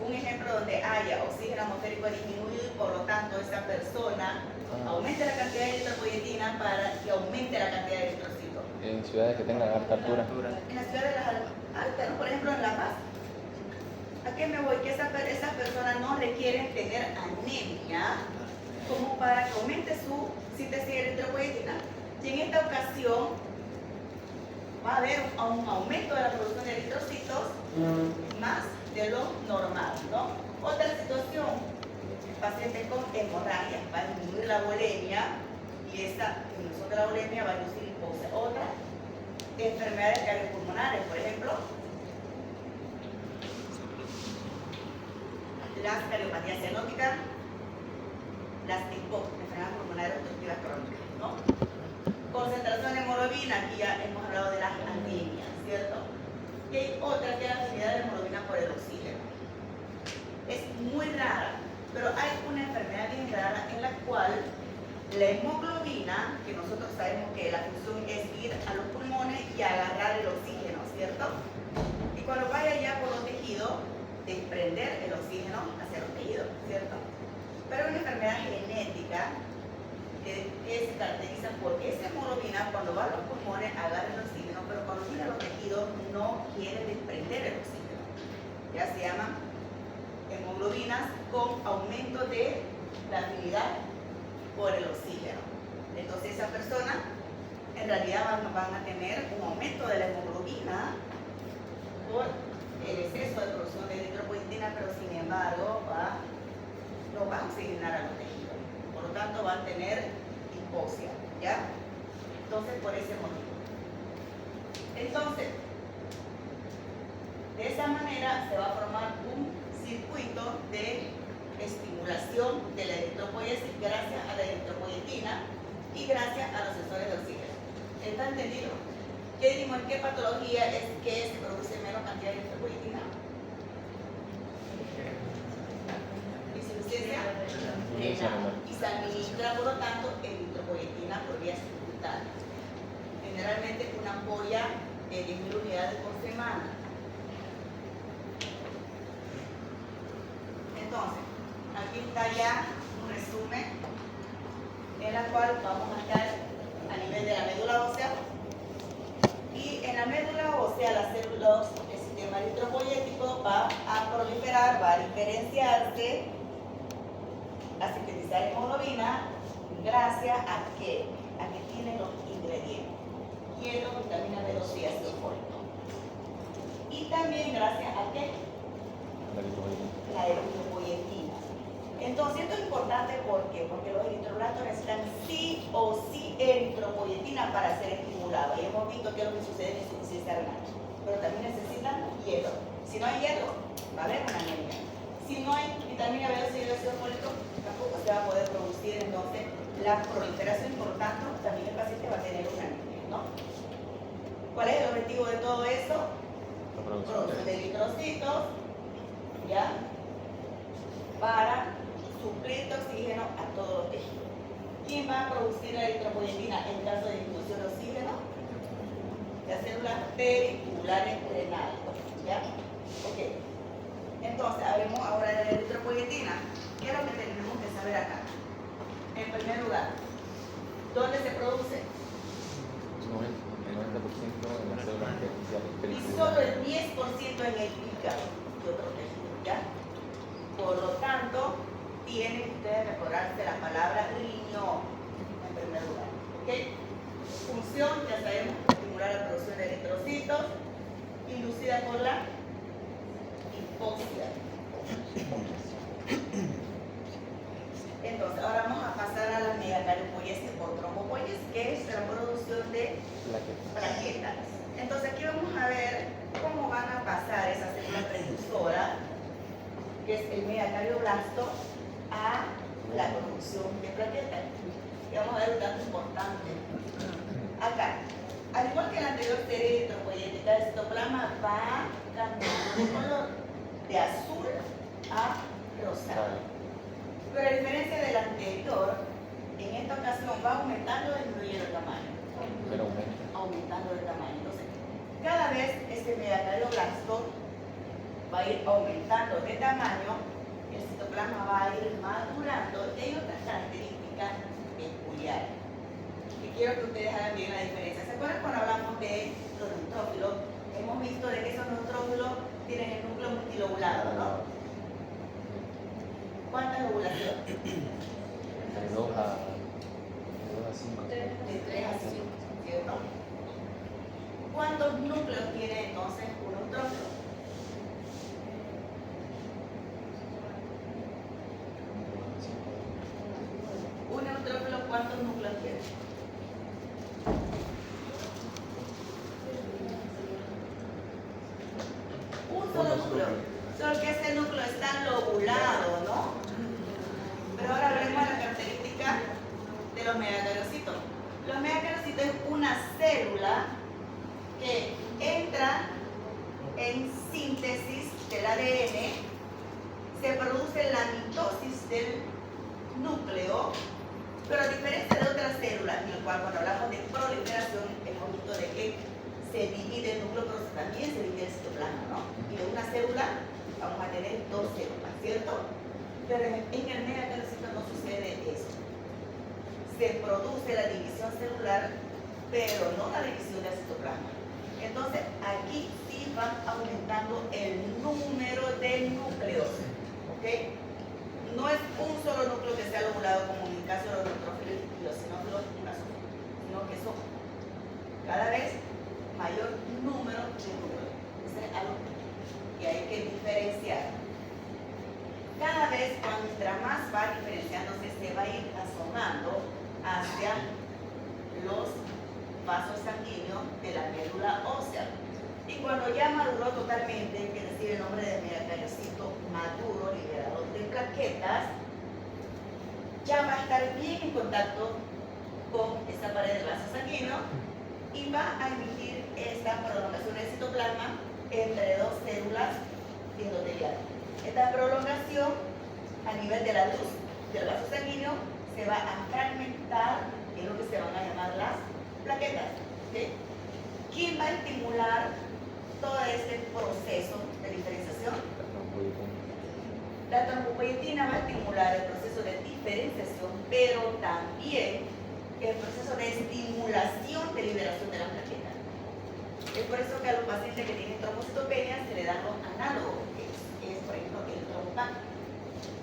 Un ejemplo donde haya oxígeno atmosférico disminuido y por lo tanto esa persona aumente la cantidad de eritropoyetina para que aumente la cantidad de eritrocitos. En ciudades que tengan alta altura. En las ciudades altas, ¿no? Por ejemplo en La Paz. ¿A qué me voy? Que esas personas no requieren tener anemia como para que aumente su síntesis de eritropoyetina. Y en esta ocasión va a haber un aumento de la producción de eritrocitos más de lo normal, ¿no? Otra situación, pacientes con hemorragia, va a disminuir la bulimia y esa disminución de la bulimia va a inducir hipoxia. Otra, enfermedades cardiopulmonares, por ejemplo, las cardiopatías cianóticas, las EPOC, enfermedades pulmonares obstructivas crónicas, ¿no? Concentración de hemoglobina, aquí ya hemos hablado de las anemias, ¿cierto? Y hay otra que es la afinidad de hemoglobina por el oxígeno. Es muy rara, pero hay una enfermedad bien rara en la cual la hemoglobina, que nosotros sabemos que la función es ir a los pulmones y agarrar el oxígeno, ¿cierto? Y cuando vaya ya por los tejidos, desprender el oxígeno hacia los tejidos, ¿cierto? Pero una enfermedad genética que se caracteriza porque esa hemoglobina cuando va a los pulmones agarra el oxígeno, pero cuando viene a los tejidos no quiere desprender el oxígeno. Ya se llaman hemoglobinas con aumento de la afinidad por el oxígeno. Entonces esa persona en realidad van a tener un aumento de la hemoglobina por el exceso de producción de eritropoyetina, pero sin embargo no va a oxigenar a los tejidos. Por lo tanto van a tener hipoxia, ¿ya? Entonces por ese motivo. Entonces, de esa manera se va a formar un circuito de estimulación de la eritropoiesis gracias a la eritropoyetina y gracias a los sensores de oxígeno. ¿Está entendido? ¿Qué dijimos? ¿Qué patología es que se produce menos cantidad de eritropoyetina? Insuficiencia renal. Y se administra, por lo tanto, eritropoyetina por vía subcutánea. Generalmente una ampolla de 10.000 unidades por semana. Entonces, aquí está ya un resumen en la cual vamos a estar a nivel de la médula ósea. Y en la médula ósea, las células del sistema eritropoyético va a proliferar, va a diferenciarse, a sintetizar hemoglobina, gracias a que tiene los ingredientes: hierro, vitamina B2 y ácido fólico. Y también gracias a que la eritropoyetina. Entonces esto es importante porque los eritroblastos necesitan sí o sí eritropoyetina para ser estimulados. Y hemos visto que es lo que sucede en insuficiencia renal. Pero también necesitan hierro. Si no hay hierro, va a haber una anemia. Si no hay vitamina B2 y ácido fólico, tampoco se va a poder producir entonces la proliferación. Por lo tanto, también el paciente va a tener una anemia, ¿no? objetivo de todo eso? La producción Producción de eritrocitos, ¿ya? Para suplir de oxígeno a todos los tejidos. ¿Quién va a producir la eritropoyetina en caso de disminución de oxígeno? Las células periculares renales, ¿ya? Ok. Entonces, hablemos ahora de la eritropoyetina. ¿Qué es lo que tenemos que saber acá? En primer lugar, ¿dónde se produce? el 90% de las células Y periciales solo el 10% en el hígado y otros tejidos, ¿ya? Por lo tanto, tienen ustedes que recordarse la palabra riñón en primer lugar, ¿ok? Función, ya sabemos, estimular la producción de eritrocitos, inducida por la hipoxia. Entonces, ahora vamos a pasar a la megacariopoiesis o trombopoiesis, que es la producción de plaquetas. Entonces, aquí vamos a ver cómo van a pasar esa célula precursora, que es el megacardioblasto, a la producción de plaquetas. Y vamos a ver un dato importante. Acá, al igual que la anterior serie eritropoyética, el citoplasma va cambiando de color de azul a rosado. Pero a diferencia del anterior, en esta ocasión va aumentando o disminuyendo el tamaño. Pero aumenta. Aumentando el tamaño. Entonces, cada vez este megacardioblasto va a ir aumentando de tamaño, el citoplasma va a ir madurando y hay otras características peculiares. Y quiero que ustedes hagan bien la diferencia. ¿Se acuerdan cuando hablamos de los neutrófilos? Hemos visto de que esos neutrófilos tienen el núcleo multilobulado, ¿no? ¿Cuántas lobulaciones? De 2 a 5. De 3 a 5, ¿cierto? ¿Cuántos núcleos tiene entonces un neutrófilo? Un neutrófilo, ¿cuántos núcleos tiene? Un solo núcleo. Solo que ese núcleo está lobulado, ¿no? Pero ahora hablemos de la característica de los megacariocitos. Los megacariocitos es una célula que entra en síntesis del ADN, se produce la mitosis del núcleo, pero a diferencia de otras células, en el cual cuando hablamos de proliferación, hemos visto de que se divide el núcleo, pero también se divide el citoplasma, ¿no? Y de una célula vamos a tener dos células, ¿cierto? Pero en el megacarocito no sucede eso. Se produce la división celular, pero no la división del citoplasma. Entonces, aquí sí va aumentando el número de núcleos, ¿ok? No es un solo núcleo que sea lobulado como en el caso de los neutrófilos y los sinófilos, sino que son cada vez mayor número de núcleos. Eso es algo que hay que diferenciar. Cada vez, mientras más va diferenciándose, se va a ir asomando hacia los vasos sanguíneos de la médula ósea. Y cuando ya maduró totalmente, que recibe el nombre de megacariocito maduro, liberador de plaquetas, ya va a estar bien en contacto con esta pared del vaso sanguíneo y va a emitir esta prolongación del citoplasma entre dos células endoteliales. Esta prolongación a nivel de la luz del vaso sanguíneo se va a fragmentar en lo que se van a llamar las plaquetas. ¿Sí? ¿Quién va a estimular todo este proceso de diferenciación? La trombopoyetina va a estimular el proceso de diferenciación, pero también el proceso de estimulación de liberación de las plaquetas. Es por eso que a los pacientes que tienen trombocitopenia se le dan los análogos, que es por ejemplo el trompan.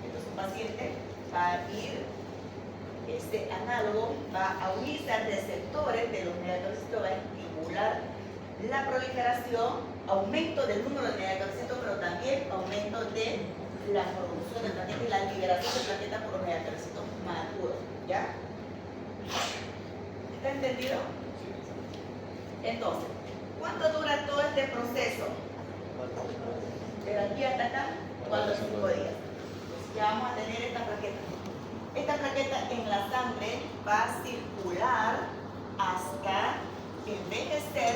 Entonces un paciente va a ir, este análogo va a unirse a receptores de los megacarocitos, va a estimular la proliferación, aumento del número de megacarocitos, pero también aumento de la producción de plaquetas y la liberación de plaquetas por los megacarocitos maduros. ¿Ya? ¿Está entendido? Entonces, ¿cuánto dura todo este proceso? De aquí hasta acá, 4 o 5 días. Ya vamos a tener esta plaqueta. Esta plaqueta en la sangre va a circular hasta envejecer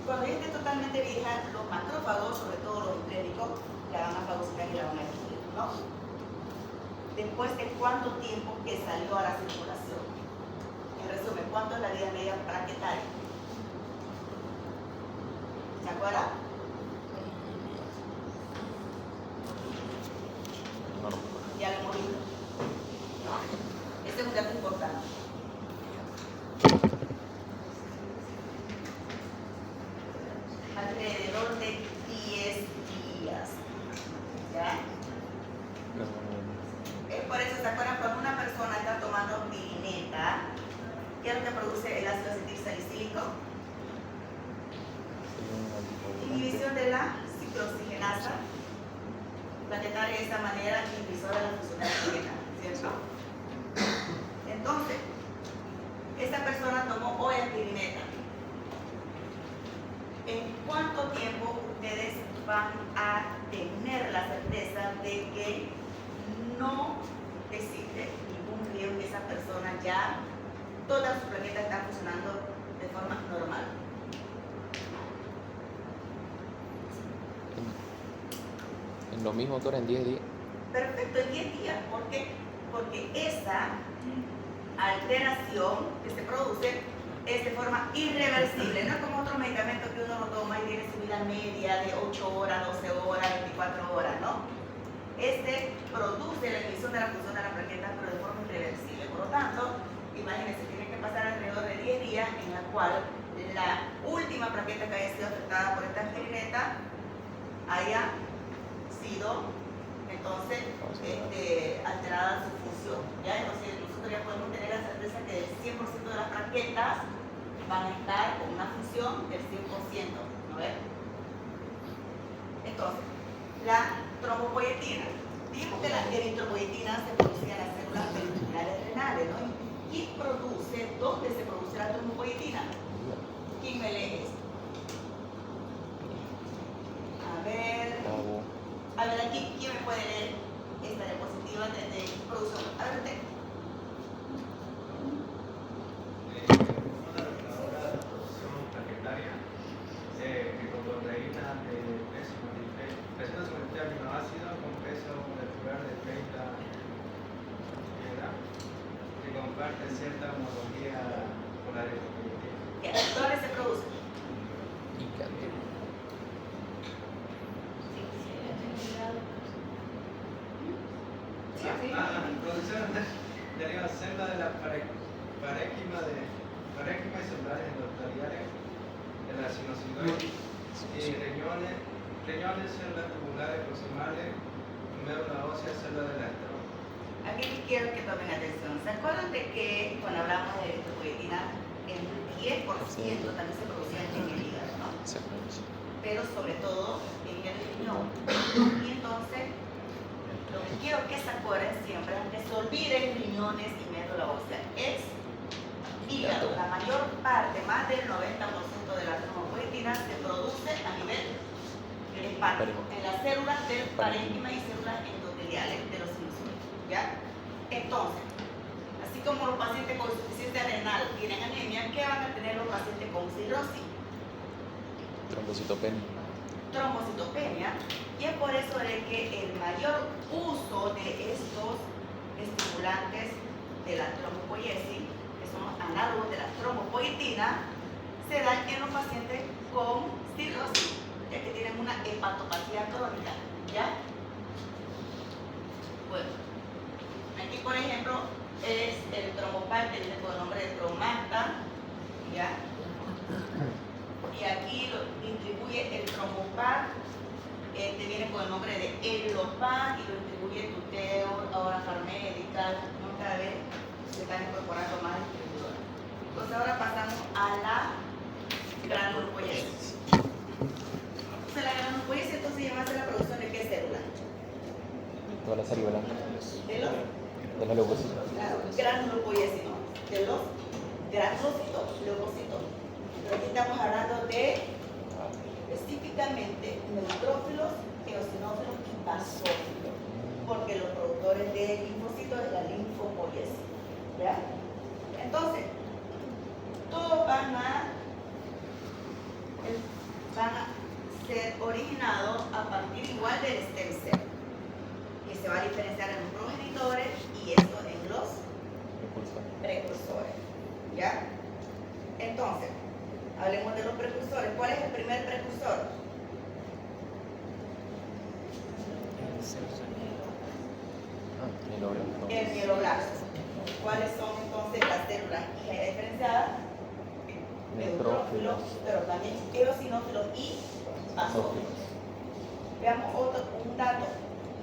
cuando ella esté totalmente vieja, los macrófagos, sobre todo los escléricos, la van a fagocitar y la van a destruir, ¿no? Después de cuánto tiempo que salió a la circulación. En resumen, ¿cuánto es la vida media plaquetaria? ¿Se acuerdan? No, no. Ya lo hemos visto. Este es un dato importante. Alrededor de 10 días. ¿Ya? Por eso, ¿se acuerdan? Cuando una persona está tomando pirineta, ¿qué es lo que produce el ácido acetilsalicílico? Inhibición de la ciclooxigenasa plaquetaria, de esta manera inhibidora de la función de la pirineta, ¿cierto? Entonces, esta persona tomó hoy pirineta. ¿En cuánto tiempo ustedes van a tener la certeza de que no existe ningún riesgo, que esa persona ya, todas sus plaquetas están funcionando de forma normal? En lo mismo, doctora, en 10 días. Perfecto, en 10 días. ¿Por qué? Porque esa alteración que se produce es de forma irreversible, no es como otro medicamento que uno lo toma y tiene su vida media de 8 horas, 12 horas, 24 horas, ¿no? Este produce la inhibición de la función de la plaqueta, pero de forma irreversible. Por lo tanto, imagínense, tiene que pasar alrededor de 10 días en la cual la última plaqueta que haya sido afectada por esta pirineta haya sido entonces alterada su función. ¿Ya? Entonces nosotros ya podemos tener la certeza que el 100% de las plaquetas van a estar con una función del 100%, ¿no ves? Entonces, la trombopoietina. Dijimos que la eritropoietina se producía en las células ventriculares renales, ¿no? ¿Y produce? ¿Dónde se produce la trombopoietina? ¿Quién me lee esto? A ver aquí, ¿quién me puede leer esta diapositiva de producción? A ver usted. Una reguladora de la producción plaquetaria que con proteínas de peso 350 aminoácidos con peso molecular de 30 unidades que comparte cierta homología con la eritropoietina. ¿Dónde se produce? Producción de las células de la parénquima y celulares endoteliales de la sinusoidosis y riñones, células tubulares proximales, médula ósea, células de la estroma. Aquí quiero que tomen atención. ¿Se acuerdan de que cuando hablamos de eritropoietina, el 10% también se producía en el hígado, ¿no? Pero sobre todo en el riñón. Y entonces, lo que quiero que se acuerden siempre, aunque se olviden riñones y médula ósea, es hígado. La mayor parte, más del 90% de la trombopoietina se produce a nivel hepático, en las células del parénquima y células endoteliales de los sinusoides, ¿ya? Entonces, así como los pacientes con insuficiencia renal tienen anemia, ¿qué van a tener los pacientes con cirrosis? Trombocitopenia, y es por eso de que el mayor uso de estos estimulantes de la trombopoiesis, que son los análogos de la trombopoietina, se dan en los pacientes con cirrosis, ya que tienen una hepatopatía crónica, ¿ya? Bueno, aquí por ejemplo es el trombopar, que viene con el nombre de Tromacta, ¿ya? Y aquí lo distribuye el trombopar, este viene con el nombre de Elopar y lo distribuye Tuteo, ahora Farmédica, ¿no? Cada vez se están incorporando más distribuidores. Entonces ahora pasamos a la granulopoiesis. Entonces la granulopoiesis entonces llama a la producción de qué célula? Toda la saliva blanca. De los leucocitos. granulopoiesis, ¿no? De los granulocitos, leucocitos. Pero aquí estamos hablando de específicamente neutrófilos, eosinófilos y basófilos, porque los productores de linfocitos es la linfopoiesis, ¿ya? Entonces, todos van a van a ser originados a partir igual del stem cell, que se va a diferenciar en los progenitores y eso en los precursores. ¿Ya? Entonces, hablemos de los precursores. ¿Cuál es el primer precursor? El mieloblasto. ¿Cuáles son entonces las células hijas diferenciadas? Neutrófilos, pero también eosinófilos y basófilos. Veamos un dato.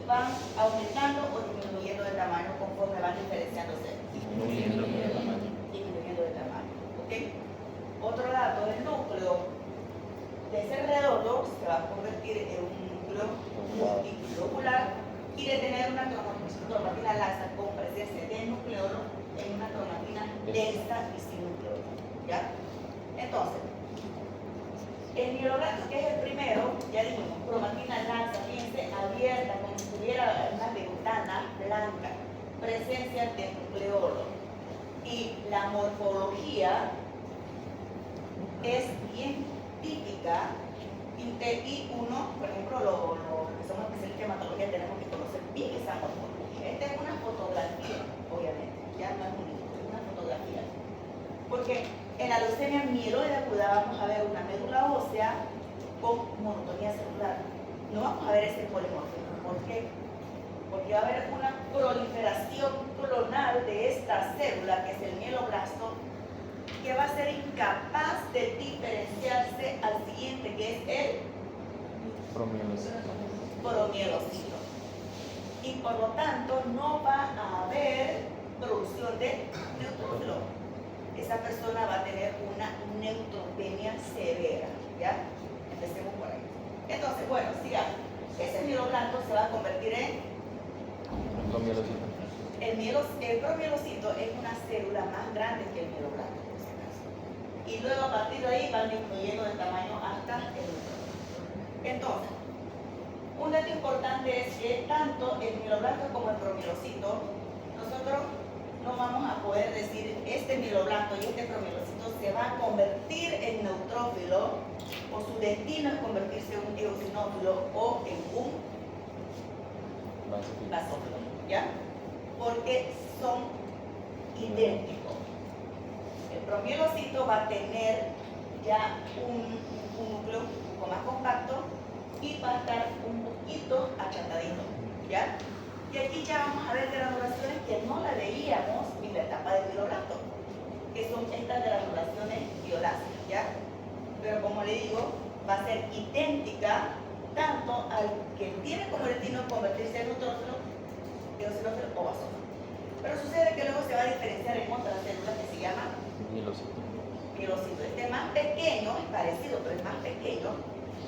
Van aumentando o disminuyendo de tamaño conforme van diferenciándose. Disminuyendo de tamaño. ¿Ok? Otro dato, el núcleo de ser redondo se va a convertir en un núcleo multilocular y de tener una cromatina laxa con presencia de nucleolo en una cromatina densa y sin nucleolo. ¿Ya? Entonces, el mieloblasto, que es el primero, ya dijimos, cromatina laxa, fíjense, abierta, como si tuviera una ventana blanca, presencia de nucleolo. Y la morfología es bien típica y uno, por ejemplo, los que somos especialistas en hematología tenemos que conocer bien esa morfología. Esta es una fotografía, obviamente, ya no es un libro, es una fotografía. Porque en la leucemia mieloide aguda vamos a ver una médula ósea con monotonía celular. No vamos a ver este polimorfismo. ¿Por qué? Porque va a haber una proliferación clonal de esta célula, que es el mieloblasto, que va a ser incapaz de diferenciarse al siguiente, que es el promielocito. Y por lo tanto no va a haber producción de neutrófilo. Esa persona va a tener una neutropenia severa. ¿Ya? Empecemos por ahí. Entonces, bueno, sigamos. Ese mieloblasto se va a convertir en el promielocito. Es una célula más grande que el mieloblasto. Y luego a partir de ahí van disminuyendo de tamaño hasta el neutrófilo. Entonces, un dato importante es que tanto el mieloblasto como el promielocito, nosotros no vamos a poder decir este mieloblasto y este promielocito se va a convertir en neutrófilo o su destino es convertirse en un eosinófilo o en un basófilo, ¿ya? Porque son idénticos. El promielocito va a tener ya un núcleo un poco más compacto y va a estar un poquito achatadito, ¿ya? Y aquí ya vamos a ver granulaciones que no la veíamos en la etapa del mieloblasto, que son estas granulaciones violáceas, ¿ya? Pero como le digo, va a ser idéntica tanto al que tiene como destino convertirse en neutrófilo, eosinófilo o basófilo. Pero sucede que luego se va a diferenciar en otras células que se llaman mielocito. Este es más pequeño, es parecido, pero es más pequeño.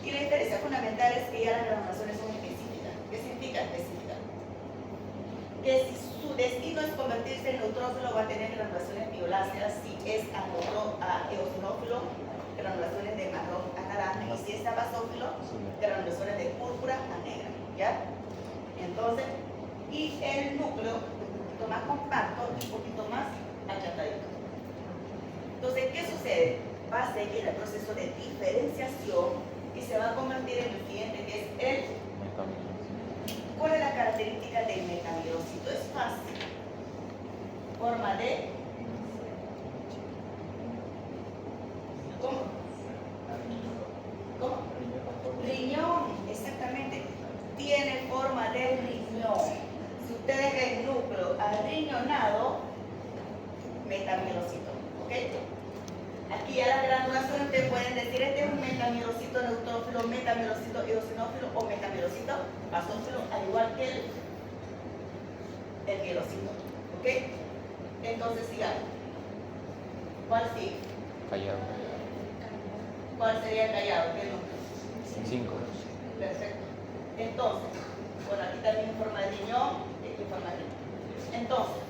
Y la diferencia fundamental es que ya las granulaciones son específicas. ¿Qué significa específica? Que si su destino es convertirse en neutrófilo, va a tener granulaciones violáceas. Si es a eosinófilo, granulaciones de marrón a naranja. Y si es a basófilo, granulaciones de púrpura a negra. ¿Ya? Entonces, y el núcleo un poquito más compacto y un poquito más achatadito. Entonces, ¿qué sucede? Va a seguir el proceso de diferenciación y se va a convertir en el siguiente, que es el... ¿Cuál es la característica del metamielocito? Es fácil. Forma de... ¿Cómo? ¿Cómo? Riñón, exactamente. Tiene forma de riñón. Si ustedes ven núcleo arriñonado, metamielocito. ¿Ok? Aquí ya las granulaciones te pueden decir, este es un metamielocito neutrófilo, metamielocito eosinófilo o metamielocito basófilo, al igual que el mielocito. ¿Ok? Entonces sigamos. ¿Cuál sigue? Callado. ¿Cuál sería el callado? ¿Qué número? 5. Perfecto. Entonces, bueno, aquí también en forma de riñón, aquí en forma de riñón. Entonces,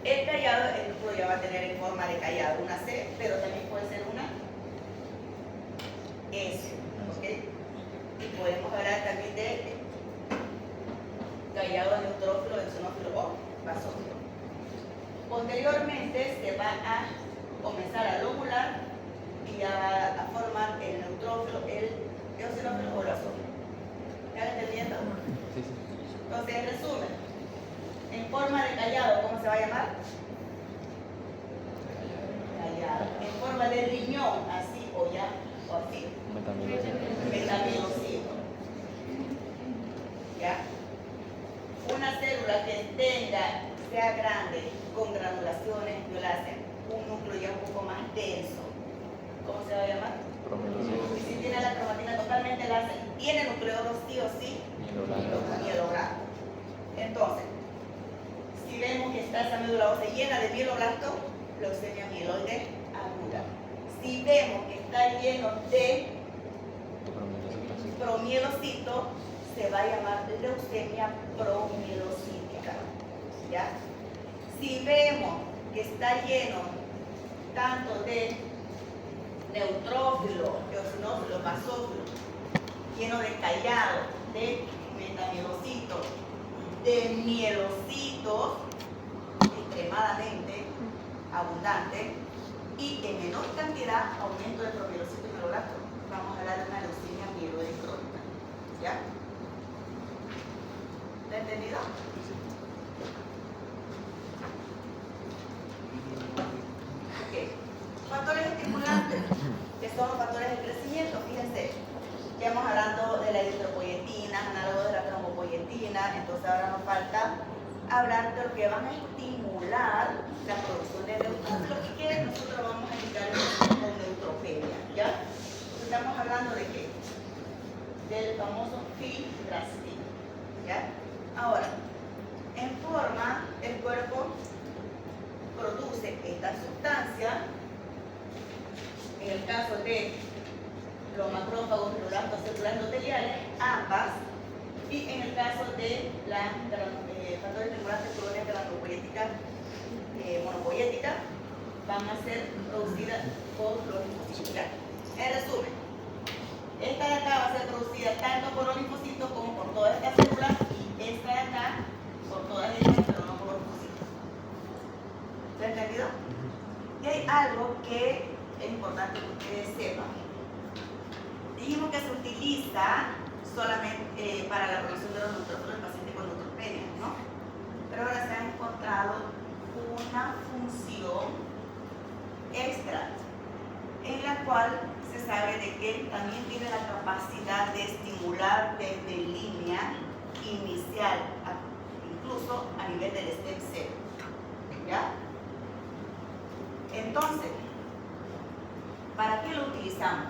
el callado, el núcleo ya va a tener en forma de callado una C, pero también puede ser una S, ¿ok? Y podemos hablar también de callado neutrófilo, eosinófilo o basófilo. Posteriormente se va a comenzar a lobular y a formar el neutrófilo se va a llamar? Tallado. En forma de riñón, así o ya, o así. Metamelocito. ¿Ya? Una célula que sea grande, con granulaciones, violáceas, un núcleo ya un poco más denso. ¿Cómo se va a llamar? Promelocito. Y si tiene la cromatina totalmente laxa y tiene nucleolos sí o sí, mieloblasto. Entonces, si vemos que está esa médula ósea llena de mieloblasto, leucemia mieloide aguda. Si vemos que está lleno de promielocito, se va a llamar leucemia promielocítica. ¿Ya? Si vemos que está lleno tanto de neutrófilos, eosinófilos, basófilos, lleno de callado, de metamielocitos, de mielocitos extremadamente abundantes y en menor cantidad aumento de promielocitos y mieloblastos, vamos a hablar de una leucemia mieloide crónica. ¿Ya? ¿Está entendido? Ok. Factores estimulantes, que son los factores de crecimiento. Fíjense, ya estamos hablando de la eritropoyetina, análogo de la trombopoyetina, entonces ahora nos falta hablar de lo que van a estimular la producción de neutrófilos y que nosotros vamos a indicar con neutropenia. ¿Ya? Entonces estamos hablando de qué? Del famoso filgrastim. ¿Ya? Ahora, en forma, el cuerpo produce esta sustancia. En el caso de los macrófagos fibroblastos celulares endoteliales, ambas, y en el caso de la factores estimulantes colonias granulopoyética monopoyética, van a ser producidas por los linfocitos. En resumen, esta de acá va a ser producida tanto por los linfocitos como por todas estas células, y esta de acá por todas ellas, pero no por los linfocitos. ¿Se ha entendido? Y hay algo que es importante que ustedes sepan. Dijimos que se utiliza solamente para la producción de los neutrófilos del paciente con neutropenia, ¿no? Pero ahora se ha encontrado una función extra en la cual se sabe de que también tiene la capacidad de estimular desde línea inicial, incluso a nivel del stem cell. ¿Ya? Entonces, ¿para qué lo utilizamos?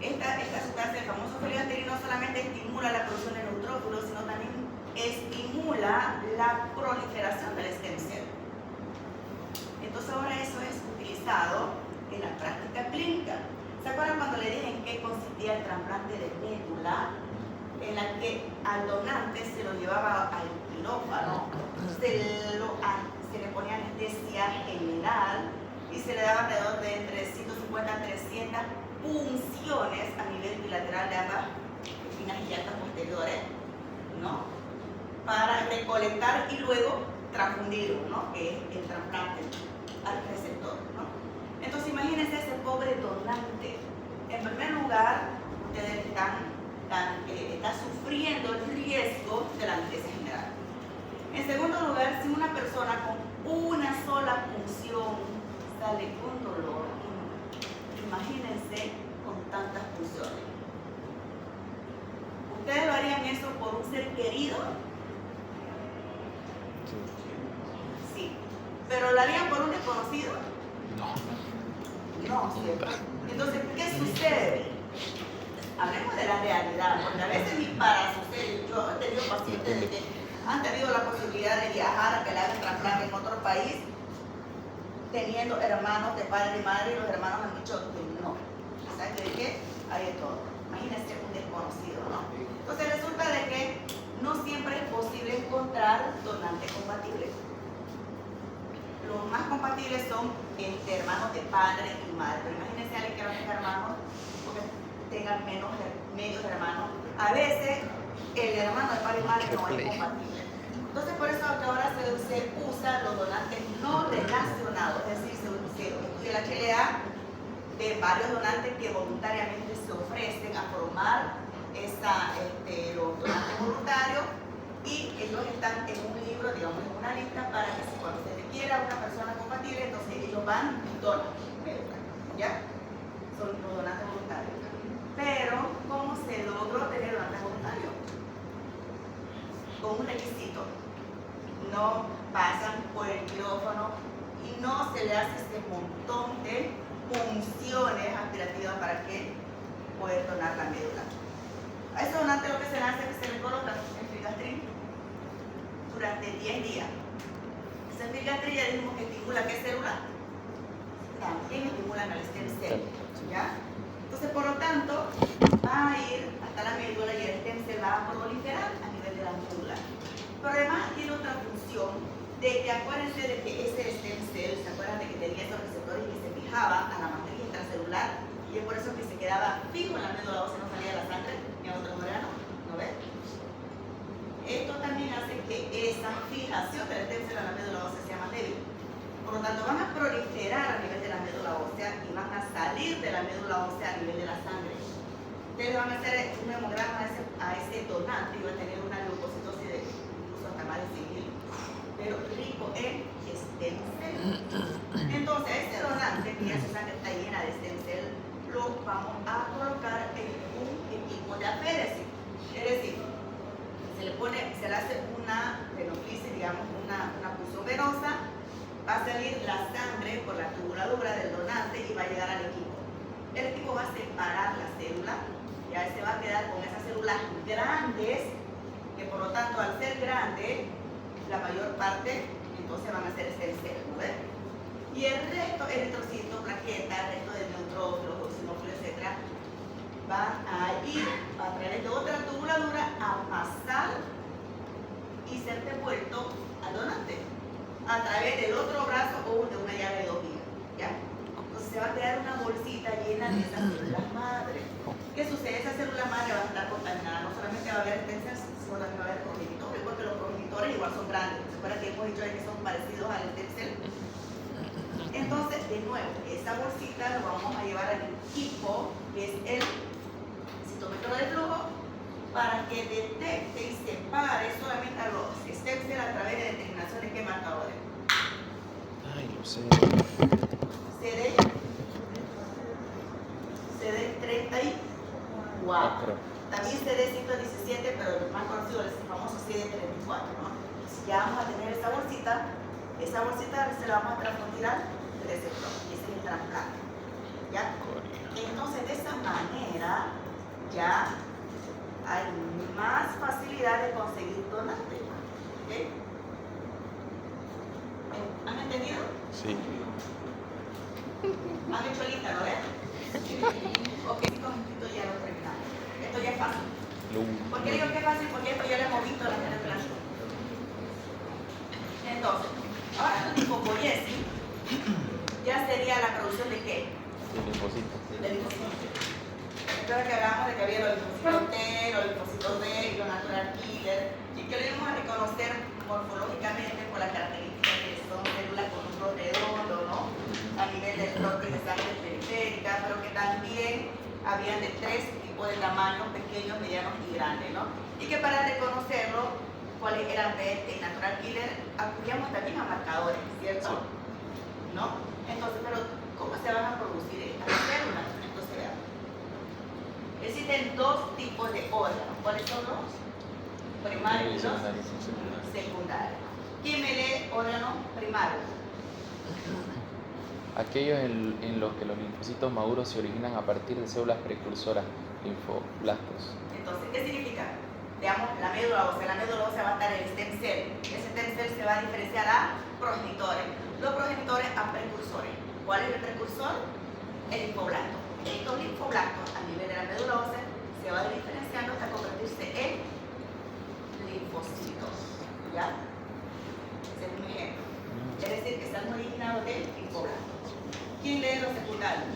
Esta sustancia, el famoso filgrastim, no solamente estimula la producción de neutrófilos, sino también estimula la proliferación del stem cell. Entonces ahora eso es utilizado en la práctica clínica. ¿Se acuerdan cuando le dije en qué consistía el trasplante de médula? En la que al donante se lo llevaba al quirófano, se le ponía anestesia general y se le daba alrededor de entre 150 a 300 punciones a nivel bilateral de ambas espinas ilíacas posteriores, ¿no? Para recolectar y luego transfundirlo, ¿no? Que es el trasplante al receptor, ¿no? Entonces imagínense ese pobre donante. En primer lugar, ustedes están sufriendo el riesgo de la anestesia general. En segundo lugar, si una persona con una sola punción sale con dolor, imagínense con tantas punciones. ¿Ustedes lo harían eso por un ser querido? Sí. ¿Pero lo harían por un desconocido? No, ¿cierto? Entonces, ¿qué sucede? Hablemos de la realidad, porque a veces ni para suceder. Yo he tenido pacientes que han tenido la posibilidad de viajar a que le hagan trasplante en otro país, teniendo hermanos de padre y madre, y los hermanos han dicho que no. ¿Saben de qué? Hay de todo. Imagínense un desconocido, ¿no? Entonces resulta de que no siempre es posible encontrar donantes compatibles. Los más compatibles son hermanos de padre y madre. Pero imagínense a alguien que no tenga hermanos, porque tengan medios hermanos. A veces el hermano de padre y madre no es compatible. Entonces por eso ahora se usa los donantes no relacionados, es decir, se estudia la HLA de varios donantes que voluntariamente se ofrecen a formar los donantes voluntarios y ellos están en un libro, digamos, en una lista para que cuando se requiera una persona compatible, entonces ellos van y donan médula, ¿ya? Son los donantes voluntarios. Pero, ¿cómo se logró tener donantes voluntarios? Con un requisito. No pasan por el quirófano y no se le hace este montón de funciones aspirativas para que poder donar la médula. A ese donante lo que se le hace es que se le coloca el filgastrin durante 10 días. Ese filgastrin ya dijimos que estimula ¿qué célula? También estimulan al stem cell, ¿ya? Entonces, por lo tanto, va a ir hasta la médula y el stem cell va a proliferar a nivel de la médula. Pero además tiene otra función de que acuérdense de que ese stem cell, ¿se acuerdan de que tenía esos receptores que se fijaban a la matriz intracelular? Y es por eso que se quedaba fijo en la médula ósea, no salía la sangre ni a otro órgano, ¿no ves? Esto también hace que esa fijación del stem cell a la médula ósea sea más débil. Por lo tanto, van a proliferar a nivel de la médula ósea y van a salir de la médula ósea a nivel de la sangre. Ustedes van a hacer un hemograma a ese donante y va a tener una leucocitosis de incluso hasta más de 100.000, pero rico en stem cell. Entonces, a ese donante que ya su sangre está llena de stem cell, lo vamos a colocar en un equipo de aféresis. Es decir, se le hace una venoclisis, digamos, una punción venosa, va a salir la sangre por la tubuladura del donante y va a llegar al equipo. El equipo va a separar la célula, ya se va a quedar con esas células grandes, que por lo tanto al ser grande, la mayor parte entonces van a ser stem cell, ¿no ves? Y el resto, eritrocito, plaqueta, el resto de neutrófilos, eosinófilos, etc., van a ir a través de otra tubuladura a pasar y ser devuelto al donante a través del otro brazo o de una llave de 2 vías, ¿ya? Entonces se va a crear una bolsita llena de esas células madre. ¿Qué sucede? Esas células madre van a estar contaminadas, no solamente va a haber stem cells, sino también va a haber progenitores, porque los progenitores igual son grandes. ¿Se acuerdan que hemos dicho que son parecidos al stem cell? Entonces, de nuevo, esa bolsita lo vamos a llevar al equipo, que es el citómetro de flujo, para que detecte y separe solamente a los stem cells a través de determinaciones que marcadores. Ay, lo sé. CD34. También CD117, pero el más conocido es el famoso CD34, ¿no? Entonces ya vamos a tener esa bolsita se la vamos a transfundir al receptor, ese es el trasplante, ¿ya? Entonces de esa manera ya hay más facilidad de conseguir donantes, ¿ok? ¿Han entendido? Sí. ¿Han hecho lista, no ves? Ok, 5 minutitos ya lo terminamos. Esto ya es fácil. ¿Por qué digo que es fácil? Porque esto ya lo hemos visto en la penetración. Entonces, ahora el linfopoiesis ya sería la producción de qué? El linfocito. De linfocitos. Recuerda que hablamos de que había los linfocitos T, los linfocitos B y los natural killer, y que lo íbamos a reconocer morfológicamente por las características que son células con un rol redondo, ¿no? A nivel del tronco de sangre periférica, pero que también habían de 3 tipos de tamaños, pequeños, medianos y grandes, ¿no? Y que para reconocerlo, cuáles eran B y natural killer, acudíamos también a marcadores, ¿cierto? ¿No? Entonces, pero ¿cómo se van a producir estas células? Entonces, vean. Existen 2 tipos de órganos. ¿Cuáles son los? Primarios y los secundarios. ¿Quién me lee órganos primarios? Aquellos en los que los linfocitos maduros se originan a partir de células precursoras, linfoblastos. Entonces, ¿qué significa? Veamos la médula ósea. La médula ósea va a estar el stem cell. Ese stem cell se va a diferenciar a progenitores. Los progenitores a precursores. ¿Cuál es el precursor? El linfoblasto. Estos linfoblastos a nivel de la médula ósea se van diferenciando hasta convertirse en linfocitos. ¿Ya? Ese es un ejemplo. Es decir, que están originados de linfoblastos. ¿Quién lee los secundarios?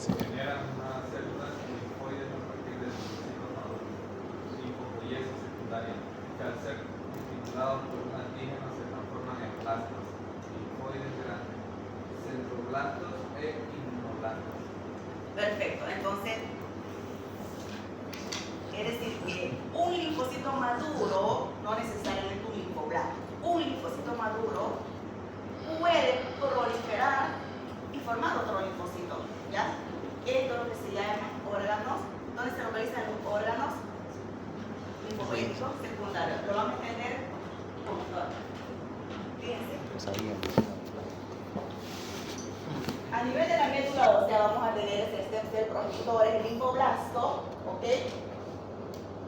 Se generan unas células linfoides a partir de linfocitos maduros, linfopoiesis secundaria, que al ser estimulados por un antígeno se transforman en plasmas, linfoides grandes, centroblastos e inmunoblastos. Perfecto. Entonces, es decir, un linfocito maduro, no necesariamente un linfoblasto, un linfocito maduro puede proliferar y formar otro linfocito, ¿ya? Esto es lo que se llama órganos. ¿Dónde se localizan los órganos? Linfopoyéticos secundarios. Lo vamos a entender como todo. Fíjense. Lo sabía. A nivel de la médula ósea vamos a tener ese stem cell progenitor, el linfoblasto, ¿ok?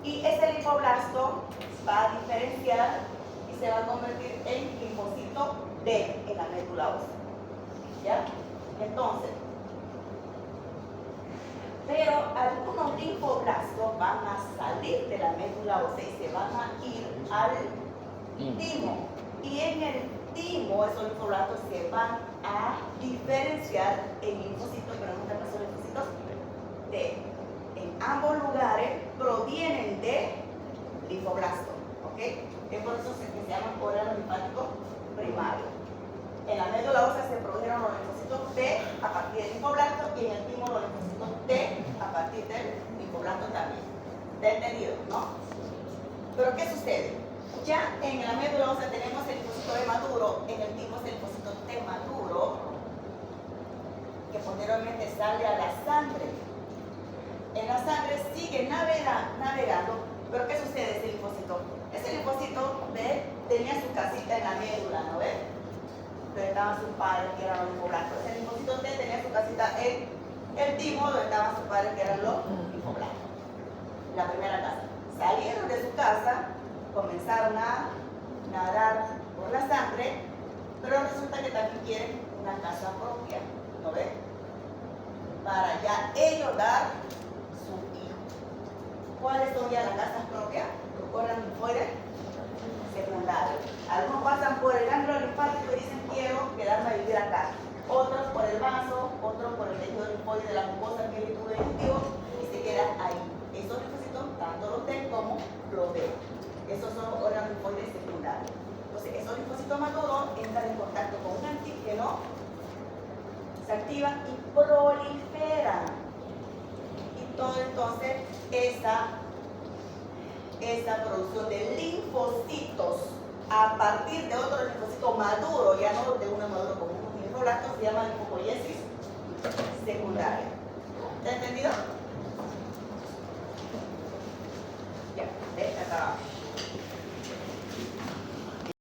Y ese linfoblasto va a diferenciar y se va a convertir en linfocito D en la médula ósea, ¿ya? Entonces, pero algunos linfoblastos van a salir de la médula ósea y se van a ir al timo. Y en el timo, esos linfoblastos se van a diferenciar en linfocitos, pero en este caso linfocitos T. En ambos lugares provienen de linfoblasto, ¿ok? Es por eso que se llaman órganos linfáticos primarios. En la médula ósea se produjeron los linfocitos T a partir del linfoblasto y en el timo los linfocitos T a partir del linfoblasto también. ¿Está entendido? ¿No? Pero ¿qué sucede? Ya en la médula ósea tenemos el linfocito B maduro, en el timo es el linfocito T maduro, que posteriormente sale a la sangre. En la sangre sigue navegando, pero ¿qué sucede ese linfocito? Ese linfocito B tenía su casita en la médula, ¿no ves? Donde estaban sus padres, que eran los linfoblastos. El linfocito T tenía su casita en el timo, donde estaban sus padres, que eran los linfoblastos. La primera casa. Salieron de su casa, comenzaron a nadar por la sangre, pero resulta que también quieren una casa propia, ¿no ves? Para ya ellos dar su hijo. ¿Cuáles son ya las casas propias? Los órganos linfoides secundarios. Algunos pasan por el ganglio linfático y dicen quiero quedarme a vivir acá. Otros por el vaso, otros por el tejido linfoide de la mucosa que es el tubo digestivo y se quedan ahí. Esos linfocitos, tanto los T como los B. Esos son los órganos linfoides secundarios. Entonces, esos linfocitos maduros entran en contacto con un antígeno, se activan y proliferan. Y todo entonces esa producción de linfocitos a partir de otro linfocito maduro, ya no de uno maduro como un linfoblasto, se llama linfopoiesis secundaria. ¿Está entendido? Ya, acá.